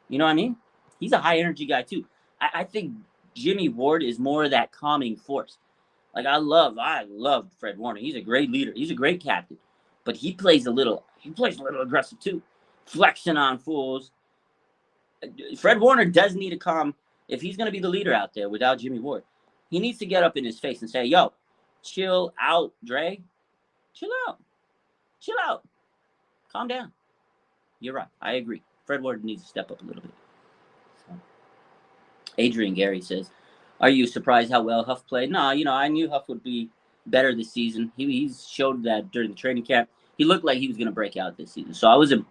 Speaker 1: You know what I mean? He's a high energy guy, too. I think Jimmy Ward is more of that calming force. Like, I love Fred Warner. He's a great leader. He's a great captain. But he plays a little aggressive, too. Flexing on fools. Fred Warner does need to calm. If he's going to be the leader out there without Jimmy Ward, he needs to get up in his face and say, yo, chill out, Dre. Chill out. Chill out. Calm down. You're right. I agree. Fred Warner needs to step up a little bit. So. Adrian Gary says, are you surprised how well Huff played? No, I knew Huff would be better this season. He showed that during the training camp. He looked like he was going to break out this season. So I wasn't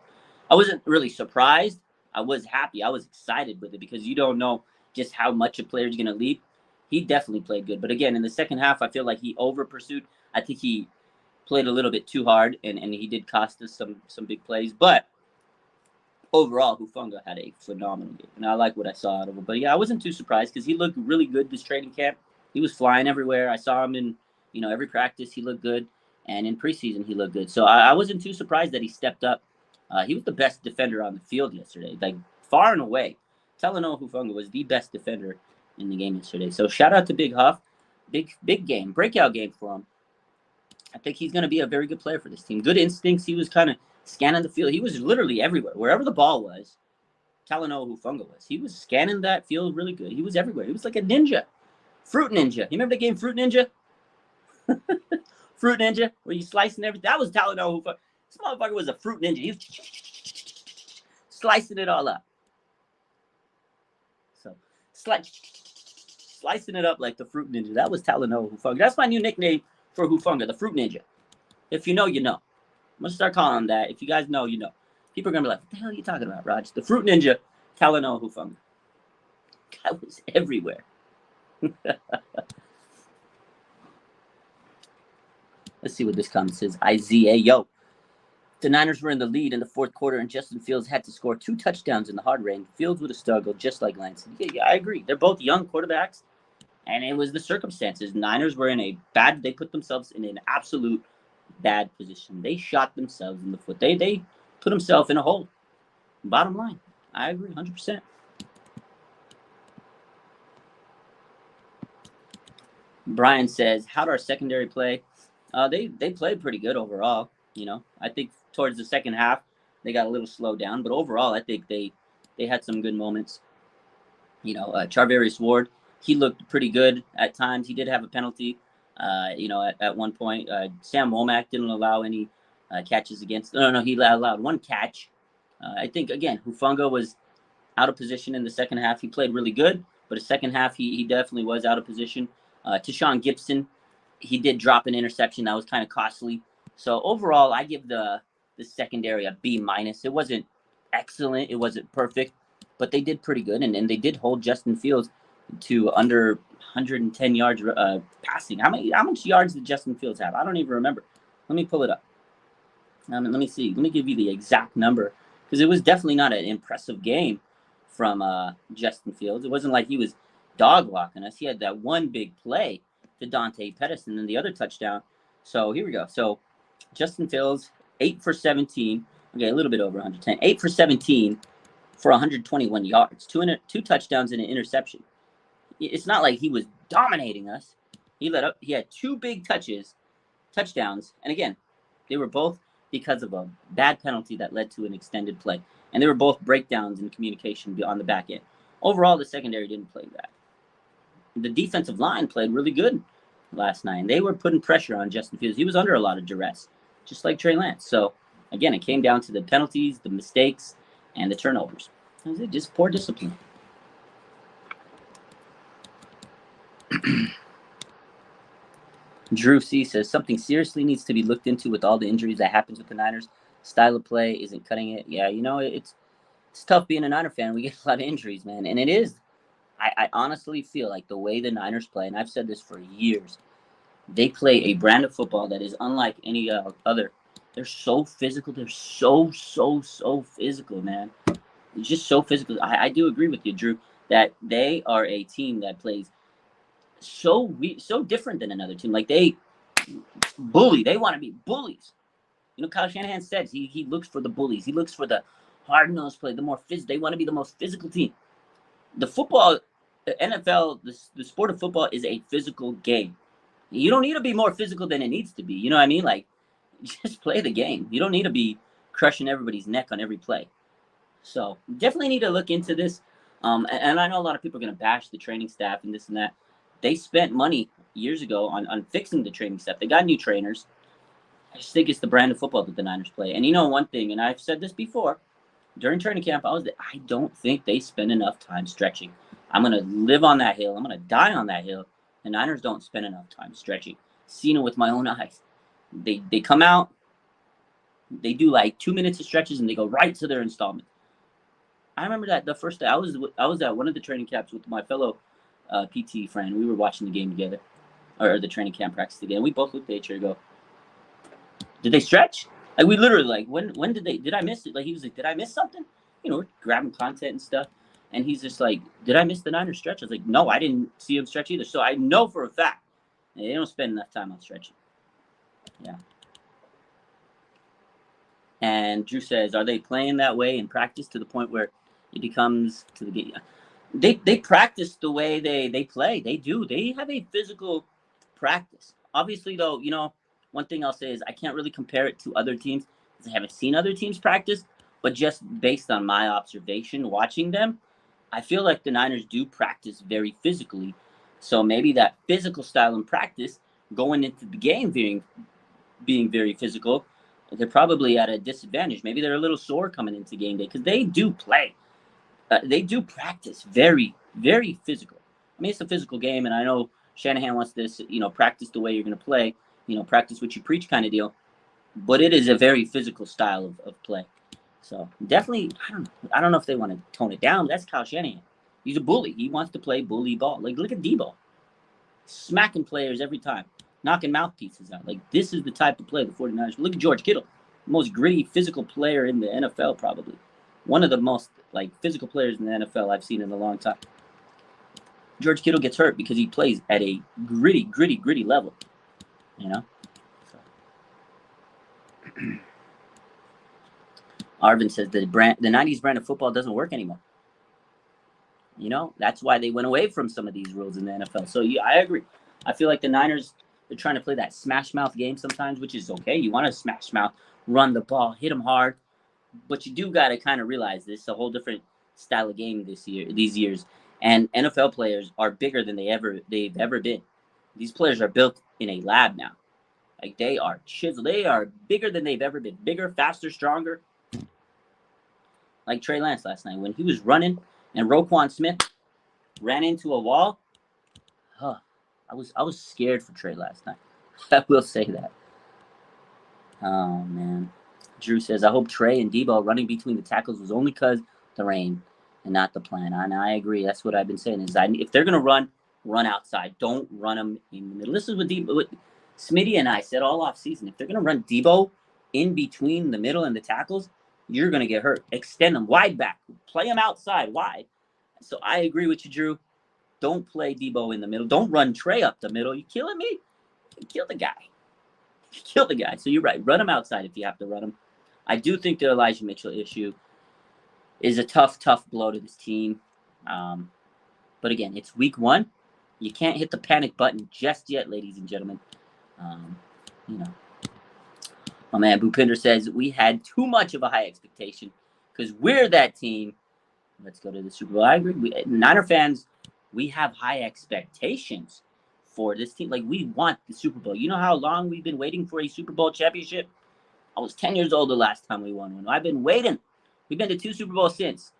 Speaker 1: really surprised. I was happy. I was excited with it because you don't know just how much a player is going to leap. He definitely played good. But again, in the second half, I feel like he over-pursued. I think he played a little bit too hard, and he did cost us some big plays. But overall, Hufanga had a phenomenal game, and I like what I saw out of him. But yeah, I wasn't too surprised because he looked really good this training camp. He was flying everywhere. I saw him in every practice. He looked good, and in preseason he looked good. So I wasn't too surprised that he stepped up. He was the best defender on the field yesterday, like far and away. Talanoa Hufanga was the best defender in the game yesterday. So shout out to Big Huff, big game, breakout game for him. I think he's going to be a very good player for this team. Good instincts. He was kind of scanning the field. He was literally everywhere. Wherever the ball was, Talanoa Hufanga was. He was scanning that field really good. He was everywhere. He was like a ninja. Fruit Ninja. You remember the game Fruit Ninja? Fruit Ninja, where you slicing everything? That was Talanoa Hufanga. This motherfucker was a fruit ninja. He was slicing it all up. So, slicing it up like the fruit ninja. That was Talanoa Hufanga. That's my new nickname for Hufanga, the fruit ninja. If you know, you know. I'm going to start calling him that. If you guys know, you know. People are going to be like, what the hell are you talking about, Raj? The fruit ninja, Talanoa Hufanga. That was everywhere. Let's see what this comment says. Isaiah, yo. The Niners were in the lead in the fourth quarter, and Justin Fields had to score 2 touchdowns in the hard rain. Fields would have struggled just like Lance. Yeah, I agree. They're both young quarterbacks, and it was the circumstances. Niners were they put themselves in an absolute bad position. They shot themselves in the foot. They put themselves in a hole. Bottom line, I agree 100%. Brian says, how did our secondary play? They played pretty good overall. I think towards the second half they got a little slowed down, but overall I think they had some good moments. Charvarius Ward, he looked pretty good at times. He did have a penalty. At one point, Sam Womack didn't allow any catches against. No, he allowed one catch. I think again, Hufanga was out of position in the second half. He played really good, but the second half he definitely was out of position. Tashawn Gibson, he did drop an interception that was kind of costly. So overall, I give the secondary a B minus. It wasn't excellent, it wasn't perfect, but they did pretty good, and they did hold Justin Fields to under 110 yards passing. How much yards did Justin Fields have? I don't even remember. Let me pull it up. Let me see. Let me give you the exact number, because it was definitely not an impressive game from Justin Fields. It wasn't like he was dog walking us. He had that one big play to Dante Pettis and then the other touchdown. So here we go. So Justin Fields, 8 for 17. Okay, a little bit over 110. 8 for 17 for 121 yards. Two touchdowns and an interception. It's not like he was dominating us. He had two big touchdowns. And again, they were both because of a bad penalty that led to an extended play. And they were both breakdowns in communication on the back end. Overall, the secondary didn't play bad. The defensive line played really good last night. And they were putting pressure on Justin Fields. He was under a lot of duress, just like Trey Lance. So, again, it came down to the penalties, the mistakes, and the turnovers. It was just poor discipline. Drew C says, something seriously needs to be looked into with all the injuries that happens with the Niners. Style of play isn't cutting it. Yeah, it's tough being a Niner fan. We get a lot of injuries, man. And it is. I honestly feel like the way the Niners play, and I've said this for years, they play a brand of football that is unlike any other. They're so physical. They're so physical, man. It's just so physical. I do agree with you, Drew, that they are a team that plays so different than another team. Like, they bully. They want to be bullies. Kyle Shanahan says he looks for the bullies. He looks for the hard-nosed play, the more physical. They want to be the most physical team. The NFL, the sport of football is a physical game. You don't need to be more physical than it needs to be. You know what I mean? Like, just play the game. You don't need to be crushing everybody's neck on every play. So definitely need to look into this. And I know a lot of people are going to bash the training staff and this and that. They spent money years ago on fixing the training staff. They got new trainers. I just think it's the brand of football that the Niners play. And one thing, and I've said this before, during training camp, I don't think they spend enough time stretching. I'm going to live on that hill. I'm going to die on that hill. The Niners don't spend enough time stretching. Seen it with my own eyes. They come out, they do like 2 minutes of stretches, and they go right to their installment. I remember that the first day I was at one of the training camps with my fellow PT friend. We were watching the game together, or the training camp practice together. We both looked at each other and go, did they stretch? Like, we literally, like, when did I miss it? Like, he was like, did I miss something? We're grabbing content and stuff. And he's just like, did I miss the Niners stretch? I was like, no, I didn't see him stretch either. So I know for a fact they don't spend enough time on stretching. Yeah. And Drew says, are they playing that way in practice to the point where it becomes to the game? They practice the way they play. They do. They have a physical practice. Obviously, though, one thing I'll say is I can't really compare it to other teams because I haven't seen other teams practice. But just based on my observation watching them, I feel like the Niners do practice very physically. So maybe that physical style in practice going into the game being very physical, they're probably at a disadvantage. Maybe they're a little sore coming into game day because they do play. They do practice very, very physical. I mean, it's a physical game, and I know Shanahan wants this, practice the way you're going to play, practice what you preach kind of deal. But it is a very physical style of play. So definitely, I don't know if they want to tone it down. But that's Kyle Shanahan. He's a bully. He wants to play bully ball. Like, look at Debo. Smacking players every time. Knocking mouthpieces out. Like, this is the type of play the 49ers. Look at George Kittle. Most gritty, physical player in the NFL, probably. One of the most, physical players in the NFL I've seen in a long time. George Kittle gets hurt because he plays at a gritty level. So. Arvin says the 90s brand of football doesn't work anymore. That's why they went away from some of these rules in the NFL. So, yeah, I agree. I feel like the Niners, they're trying to play that smash mouth game sometimes, which is okay. You want to smash mouth, run the ball, hit them hard, but you do got to kind of realize this is a whole different style of game these years. And NFL players are bigger than they've ever been. These players are built in a lab now. Like they are chiseled. They are bigger than they've ever been. Bigger, faster, stronger. Like Trey Lance last night when he was running and Roquan Smith ran into a wall. Huh. I was scared for Trey last night. I will say that. Oh man. Drew says, I hope Trey and Debo running between the tackles was only because the rain and not the plan. And I agree. That's what I've been saying. If they're gonna run outside. Don't run them in the middle. This is what Smitty and I said all off season. If they're gonna run Debo in between the middle and the tackles, you're gonna get hurt. Extend them wide back. Play them outside wide. So I agree with you, Drew. Don't play Debo in the middle. Don't run Trey up the middle. You killing me? You kill the guy. You kill the guy. So you're right. Run him outside if you have to run him. I do think the Elijah Mitchell issue is a tough blow to this team. But again, it's week 1. You can't hit the panic button just yet, ladies and gentlemen. You know, my man Bhupinder says we had too much of a high expectation because we're that team. Let's go to the Super Bowl. I agree. Niner fans, we have high expectations for this team. Like, we want the Super Bowl. You know how long we've been waiting for a Super Bowl championship? I was 10 years old the last time we won one. I've been waiting. We've been to 2 Super Bowls since,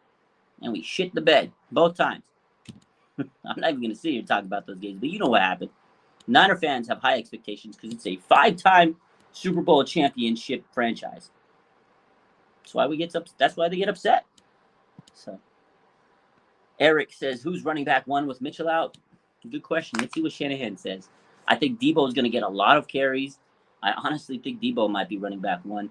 Speaker 1: and we shit the bed both times. I'm not even going to sit here and talk about those games, but you know what happened. Niner fans have high expectations because it's a 5-time Super Bowl championship franchise. That's why they get upset. So, Eric says, who's running back 1 with Mitchell out? Good question. Let's see what Shanahan says. I think Debo is going to get a lot of carries. I honestly think Debo might be running back 1.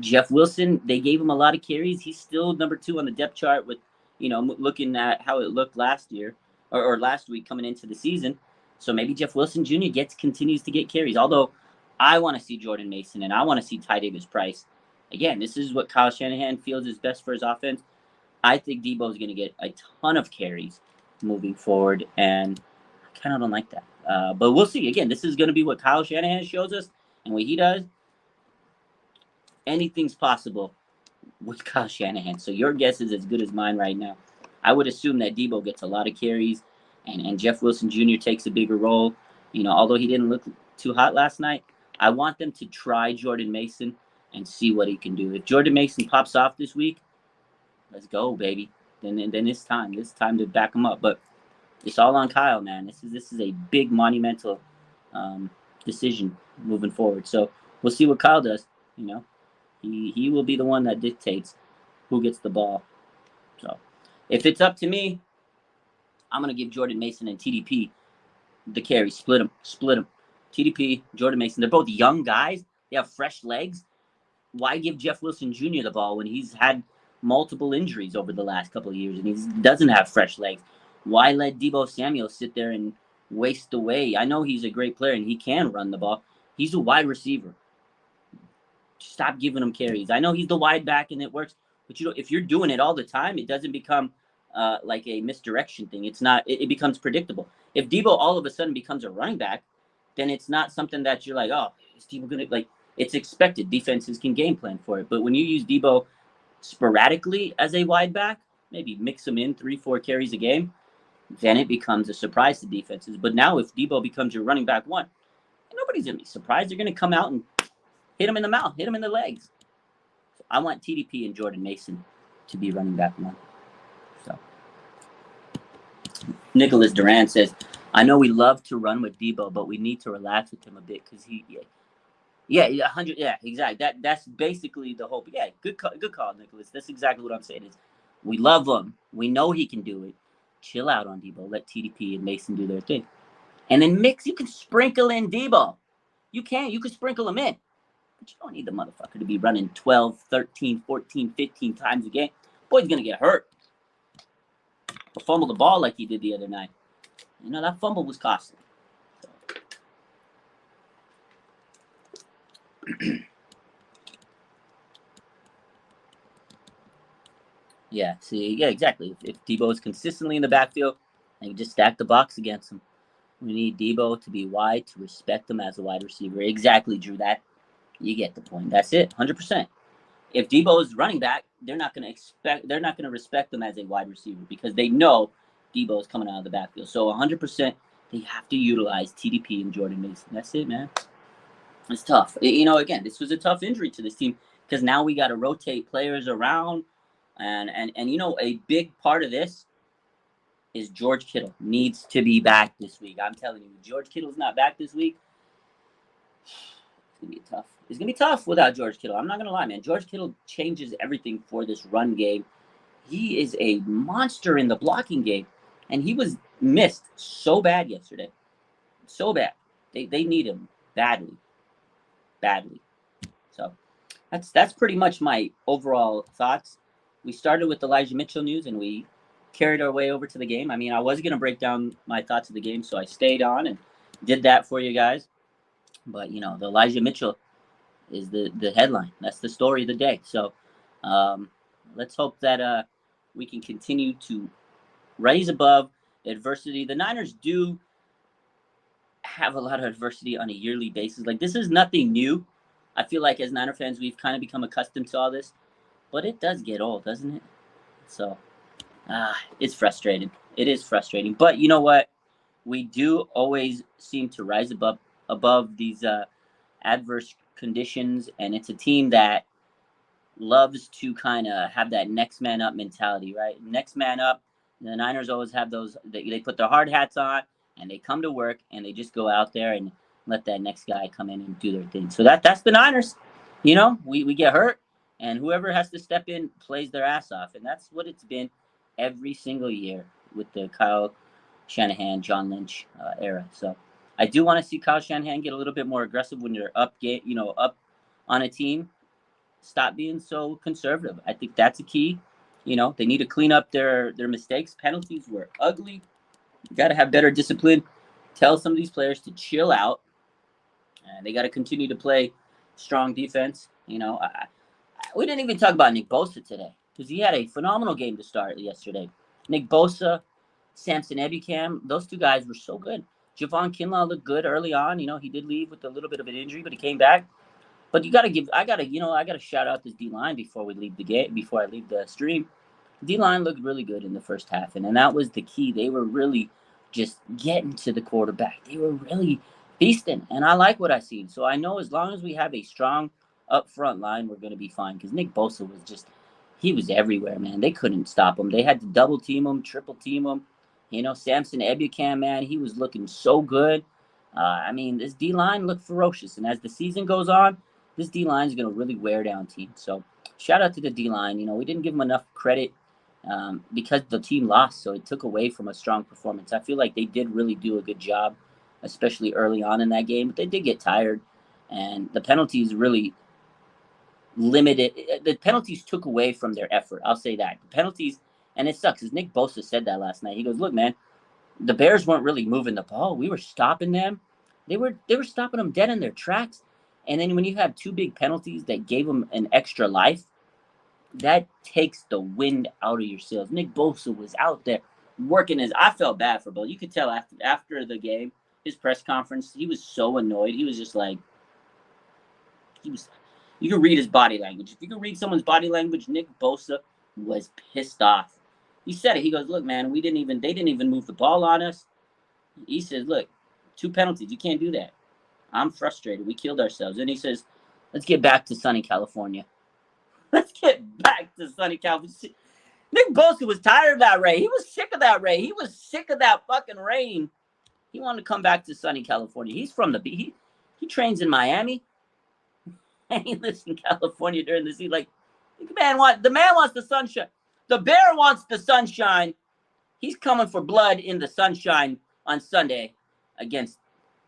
Speaker 1: Jeff Wilson, they gave him a lot of carries. He's still number 2 on the depth chart with, looking at how it looked last year or last week coming into the season. So maybe Jeff Wilson Jr. continues to get carries. Although I want to see Jordan Mason and I want to see Ty Davis Price. Again, this is what Kyle Shanahan feels is best for his offense. I think Debo is going to get a ton of carries moving forward, and I kind of don't like that. But we'll see. Again, this is going to be what Kyle Shanahan shows us and what he does. Anything's possible with Kyle Shanahan. So your guess is as good as mine right now. I would assume that Debo gets a lot of carries and Jeff Wilson Jr. takes a bigger role. Although he didn't look too hot last night, I want them to try Jordan Mason and see what he can do. If Jordan Mason pops off this week, let's go, baby. Then it's time. It's time to back him up. But it's all on Kyle, man. This is a big monumental decision moving forward. So we'll see what Kyle does. He will be the one that dictates who gets the ball. So if it's up to me, I'm gonna give Jordan Mason and TDP the carry. Split them. TDP, Jordan Mason. They're both young guys. They have fresh legs. Why give Jeff Wilson Jr. the ball when he's had multiple injuries over the last couple of years and he doesn't have fresh legs? Why let Deebo Samuel sit there and waste away? I know he's a great player and he can run the ball. He's a wide receiver. Stop giving him carries. I know he's the wide back and it works, but if you're doing it all the time, it doesn't become like a misdirection thing. It's not. It becomes predictable. If Deebo all of a sudden becomes a running back, then it's not something that you're like, oh, is Deebo gonna like? It's expected. Defenses can game plan for it. But when you use Deebo sporadically as a wide back, maybe mix him in 3-4 carries a game, then it becomes a surprise to defenses. But now if Deebo becomes your running back 1, nobody's going to be surprised. They're going to come out and hit him in the mouth, hit him in the legs. So I want TDP and Jordan Mason to be running back 1. So Nicholas Duran says, I know we love to run with Deebo, but we need to relax with him a bit because yeah, 100. Yeah, exactly. That's basically the hope. Yeah, good call, Nicholas. That's exactly what I'm saying. Is we love him. We know he can do it. Chill out on Deebo. Let TDP and Mason do their thing, and then mix. You can sprinkle in Deebo. You can sprinkle him in, but you don't need the motherfucker to be running 12, 13, 14, 15 times a game. Boy's gonna get hurt. Or fumble the ball like he did the other night. That fumble was costly. Yeah, exactly. If Deebo is consistently in the backfield, and you just stack the box against him. We need Debo to be wide to respect him as a wide receiver. Exactly, Drew. That you get the point. That's it. 100%. If Debo is running back, they're not going to respect him as a wide receiver because they know Debo is coming out of the backfield. So 100%, they have to utilize TDP and Jordan Mason. That's it, man. It's tough. Again, this was a tough injury to this team because now we got to rotate players around, and a big part of this is George Kittle needs to be back this week. I'm telling you, George Kittle's not back this week. It's gonna be tough. It's gonna be tough without George Kittle. I'm not gonna lie, man. George Kittle changes everything for this run game. He is a monster in the blocking game, and he was missed so bad yesterday, so bad. They need him badly. So that's pretty much my overall thoughts. We started with Elijah Mitchell news, and we carried our way over to the game. I mean, I was gonna break down my thoughts of the game, so I stayed on and did that for you guys. But the Elijah Mitchell is the headline. That's the story of the day. So let's hope that we can continue to rise above adversity. The Niners do have a lot of adversity on a yearly basis. Like, this is nothing new. I feel like as Niner fans, we've kind of become accustomed to all this. But it does get old, doesn't it? So it's frustrating. It is frustrating. But you know what? We do always seem to rise above these adverse conditions, and it's a team that loves to kind of have that next man up mentality, right? Next man up. The Niners always have those. They put their hard hats on and they come to work and they just go out there and let that next guy come in and do their thing. So that's the Niners. We get hurt, and whoever has to step in plays their ass off, and that's what it's been every single year with the Kyle Shanahan, John Lynch era. So I do want to see Kyle Shanahan get a little bit more aggressive when they're up on a team. Stop being so conservative. I think that's a key. They need to clean up their mistakes. Penalties were ugly. You got to have better discipline. Tell some of these players to chill out, and they got to continue to play strong defense. We didn't even talk about Nick Bosa today because he had a phenomenal game to start yesterday. Nick Bosa, Samson Ebukam, those two guys were so good. Javon Kinlaw looked good early on. He did leave with a little bit of an injury, but he came back. But I gotta shout out this D-line before I leave the stream. D-line looked really good in the first half, and that was the key. They were really just getting to the quarterback. They were really feasting, and I like what I seen. So I know as long as we have a strong up front line, we're gonna be fine. Because Nick Bosa he was everywhere, man. They couldn't stop him. They had to double team him, triple team him. Samson Ebukam, man, he was looking so good. This D-line looked ferocious, and as the season goes on, this D-line is going to really wear down teams. So shout out to the D-line. We didn't give them enough credit because the team lost, so it took away from a strong performance. I feel like they did really do a good job, especially early on in that game, but they did get tired, and the penalties really limited. The penalties took away from their effort. I'll say that. The penalties, and it sucks, because Nick Bosa said that last night. He goes, look, man, the Bears weren't really moving the ball. We were stopping them. They were stopping them dead in their tracks. And then when you have two big penalties that gave them an extra life, that takes the wind out of your sails. Nick Bosa was out there working I felt bad for Bill. You could tell after the game, his press conference, he was so annoyed. He was just like, you can read his body language. If you can read someone's body language, Nick Bosa was pissed off. He said it. He goes, look, man, they didn't even move the ball on us. He says, look, 2 penalties. You can't do that. I'm frustrated. We killed ourselves. And he says, let's get back to sunny California. Let's get back to sunny California. Nick Bosa was tired of that rain. He was sick of that rain. He was sick of that fucking rain. He wanted to come back to sunny California. He's from the beach. He trains in Miami. And he lives in California during the season. Like, the man wants the sunshine. The bear wants the sunshine. He's coming for blood in the sunshine on Sunday against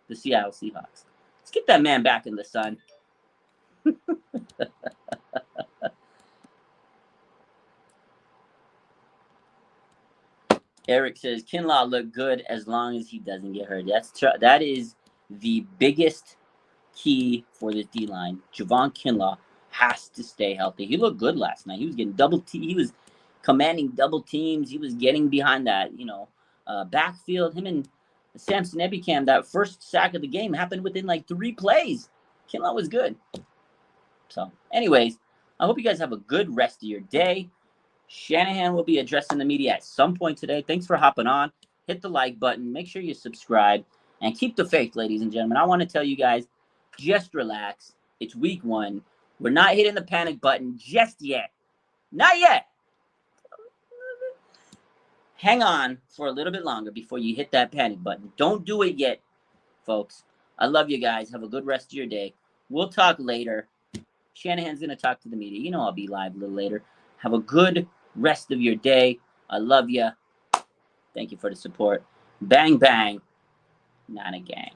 Speaker 1: the Seattle Seahawks. Let's get that man back in the sun. Eric says Kinlaw looked good as long as he doesn't get hurt. That is the biggest key for this D-line. Javon Kinlaw has to stay healthy. He looked good last night. He was getting he was commanding double teams. He was getting behind that, backfield. Him and Samson Ebicam, that first sack of the game happened within like 3 plays. Kinlaw was good. So, anyways, I hope you guys have a good rest of your day. Shanahan will be addressing the media at some point today. Thanks for hopping on. Hit the like button. Make sure you subscribe. And keep the faith, ladies and gentlemen. I want to tell you guys, just relax. It's week 1. We're not hitting the panic button just yet. Not yet. Hang on for a little bit longer before you hit that panic button. Don't do it yet, folks. I love you guys. Have a good rest of your day. We'll talk later. Shanahan's going to talk to the media. You know I'll be live a little later. Have a good rest of your day. I love you. Thank you for the support. Bang, bang. Not a gang.